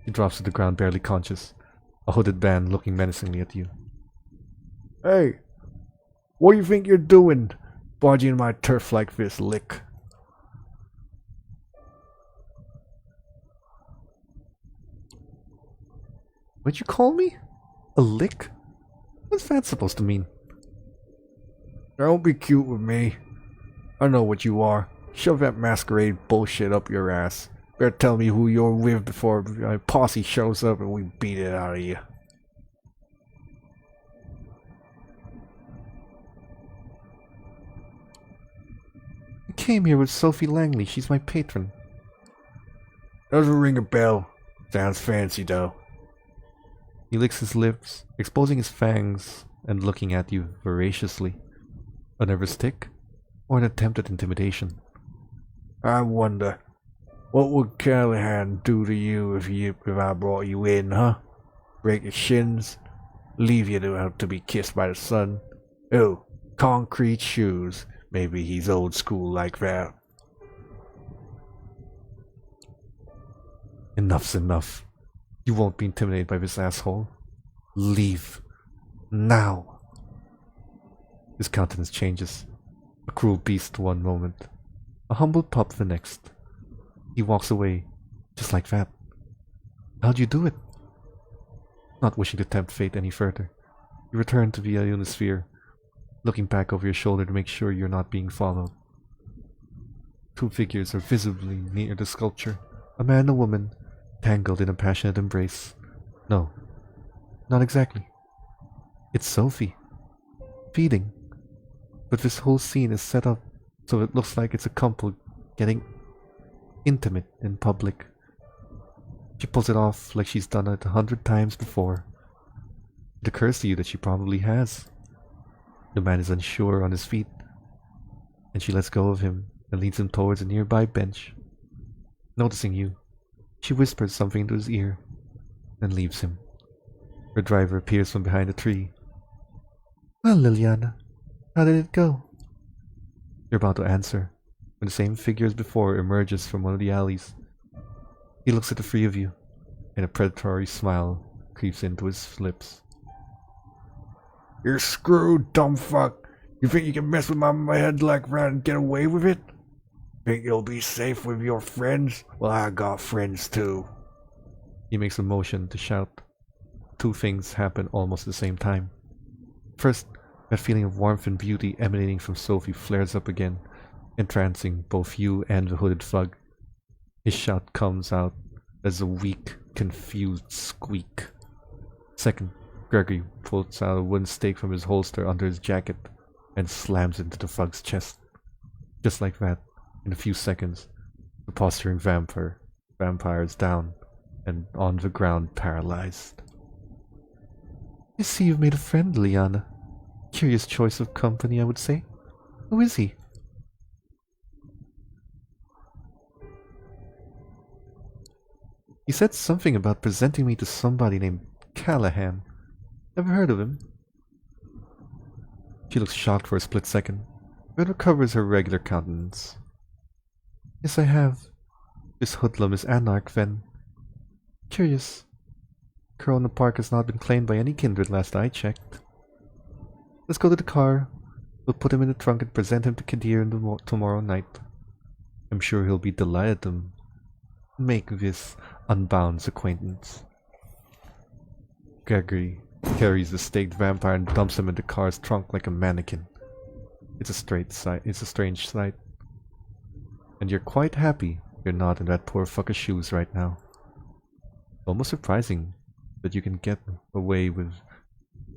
She drops to the ground, barely conscious, a hooded band looking menacingly at you. Hey, what do you think you're doing, barging in my turf like this, lick? What'd you call me? A lick? What's that supposed to mean? Don't be cute with me. I know what you are. Shove that masquerade bullshit up your ass. Better tell me who you're with before my posse shows up and we beat it out of you. I came here with Sophie Langley. She's my patron. Doesn't ring a bell. Sounds fancy though. He licks his lips, exposing his fangs and looking at you voraciously. A nervous tick? Or an attempt at intimidation? I wonder, what would Callahan do to you if I brought you in, huh? Break your shins? Leave you to be kissed by the sun? Oh, concrete shoes. Maybe he's old school like that. Enough's enough. You won't be intimidated by this asshole. Leave. Now. His countenance changes. A cruel beast one moment. A humble pup the next. He walks away, just like that. How'd you do it? Not wishing to tempt fate any further, you return to the ionosphere, looking back over your shoulder to make sure you're not being followed. Two figures are visibly near the sculpture. A man and a woman, tangled in a passionate embrace. No, not exactly. It's Sophie. Feeding. But this whole scene is set up so it looks like it's a couple getting intimate in public. She pulls it off like she's done it 100 times before. It occurs to you that she probably has. The man is unsure on his feet, and she lets go of him and leads him towards a nearby bench. Noticing you, she whispers something into his ear, then leaves him. Her driver appears from behind a tree. Well, Liliana, how did it go? You're about to answer, when the same figure as before emerges from one of the alleys. He looks at the three of you, and a predatory smile creeps into his lips. You're screwed, dumb fuck. You think you can mess with my head like that and get away with it? Think you'll be safe with your friends? Well, I got friends too. He makes a motion to shout. Two things happen almost at the same time. First, that feeling of warmth and beauty emanating from Sophie flares up again, entrancing both you and the hooded thug. His shout comes out as a weak, confused squeak. Second, Gregory pulls out a wooden stake from his holster under his jacket and slams it into the thug's chest. Just like that, in a few seconds, the posturing vampire is down and on the ground paralyzed. I see you've made a friend, Liana. Curious choice of company, I would say. Who is he? He said something about presenting me to somebody named Callahan. Never heard of him. She looks shocked for a split second, then recovers her regular countenance. Yes, I have. This hoodlum is Anarch, then. Curious. Corona Park has not been claimed by any kindred last I checked. Let's go to the car. We'll put him in the trunk and present him to Kadir tomorrow night. I'm sure he'll be delighted to make this unbound's acquaintance. Gregory carries the staked vampire and dumps him in the car's trunk like a mannequin. It's a strange sight. And you're quite happy you're not in that poor fucker's shoes right now. Almost surprising that you can get away with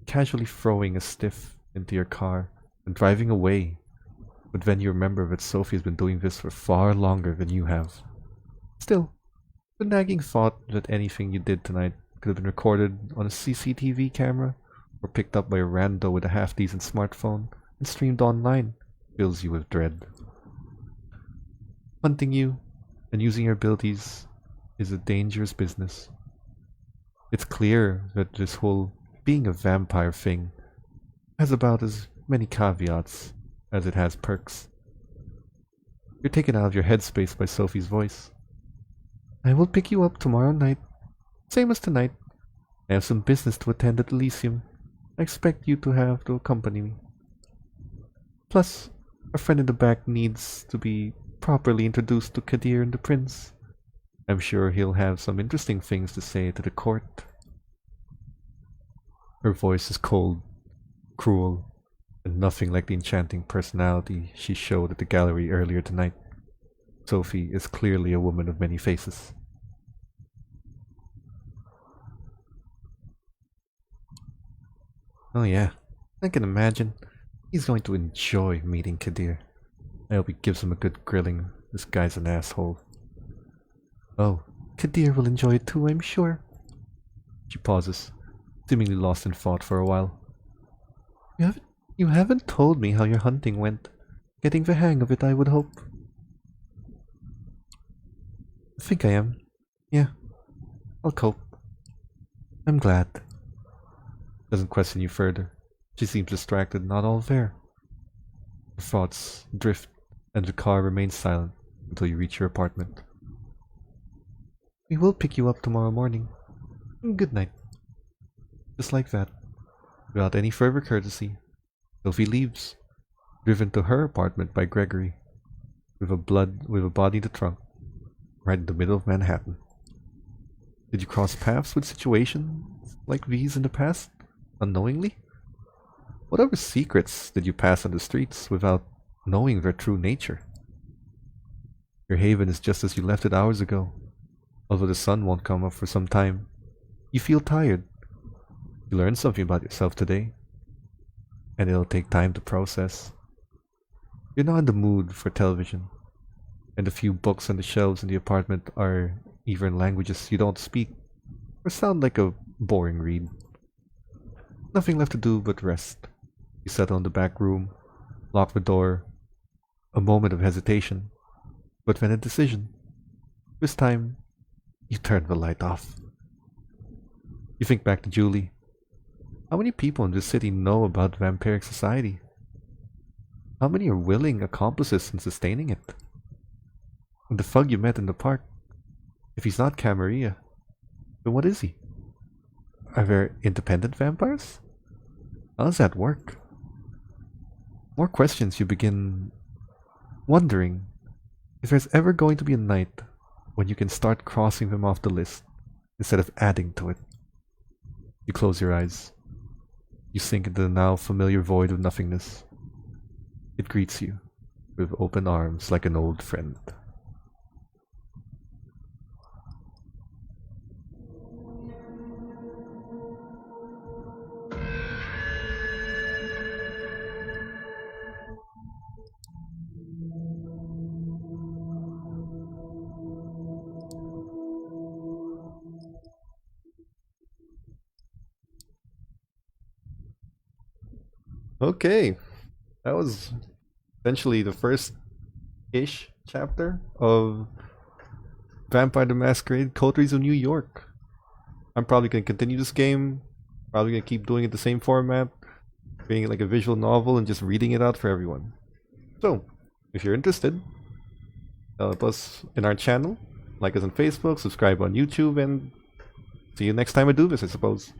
casually throwing a stiff into your car and driving away. But then you remember that Sophie's been doing this for far longer than you have. Still, the nagging thought that anything you did tonight could have been recorded on a CCTV camera or picked up by a rando with a half-decent smartphone and streamed online fills you with dread. Hunting you and using your abilities is a dangerous business. It's clear that this whole being a vampire thing has about as many caveats as it has perks. You're taken out of your headspace by Sophie's voice. I will pick you up tomorrow night, same as tonight. I have some business to attend at Elysium. I expect you to have to accompany me. Plus, our friend in the back needs to be properly introduced to Kadir and the prince. I'm sure he'll have some interesting things to say to the court. Her voice is cold, cruel, and nothing like the enchanting personality she showed at the gallery earlier tonight. Sophie is clearly a woman of many faces. Oh yeah, I can imagine. He's going to enjoy meeting Kadir. I hope he gives him a good grilling. This guy's an asshole. Oh, Kadir will enjoy it too, I'm sure. She pauses, seemingly lost in thought for a while. You haven't told me how your hunting went. Getting the hang of it, I would hope. I think I am. Yeah, I'll cope. I'm glad. Doesn't question you further. She seems distracted, not all there. Her thoughts drift, and the car remains silent until you reach your apartment. We will pick you up tomorrow morning. Good night. Just like that, without any further courtesy, Sophie leaves, driven to her apartment by Gregory, with a body in the trunk, right in the middle of Manhattan. Did you cross paths with situations like these in the past, unknowingly? What other secrets did you pass on the streets without knowing their true nature? Your haven is just as you left it hours ago. Although the sun won't come up for some time, you feel tired. You learned something about yourself today, and it'll take time to process. You're not in the mood for television, and the few books on the shelves in the apartment are either in languages you don't speak or sound like a boring read. Nothing left to do but rest. You settle in the back room, lock the door. A moment of hesitation, but then a decision. This time, you turn the light off. You think back to Julie. How many people in this city know about vampiric society? How many are willing accomplices in sustaining it? And the thug you met in the park, if he's not Camarilla, then what is he? Are there independent vampires? How does that work? More questions you begin wondering if there's ever going to be a night when you can start crossing them off the list instead of adding to it. You close your eyes. You sink into the now familiar void of nothingness. It greets you with open arms like an old friend. Okay, that was essentially the first-ish chapter of Vampire the Masquerade Coteries of New York. I'm probably going to continue this game, probably going to keep doing it the same format, creating it like a visual novel and just reading it out for everyone. So, if you're interested, help us in our channel, like us on Facebook, subscribe on YouTube, and see you next time I do this, I suppose.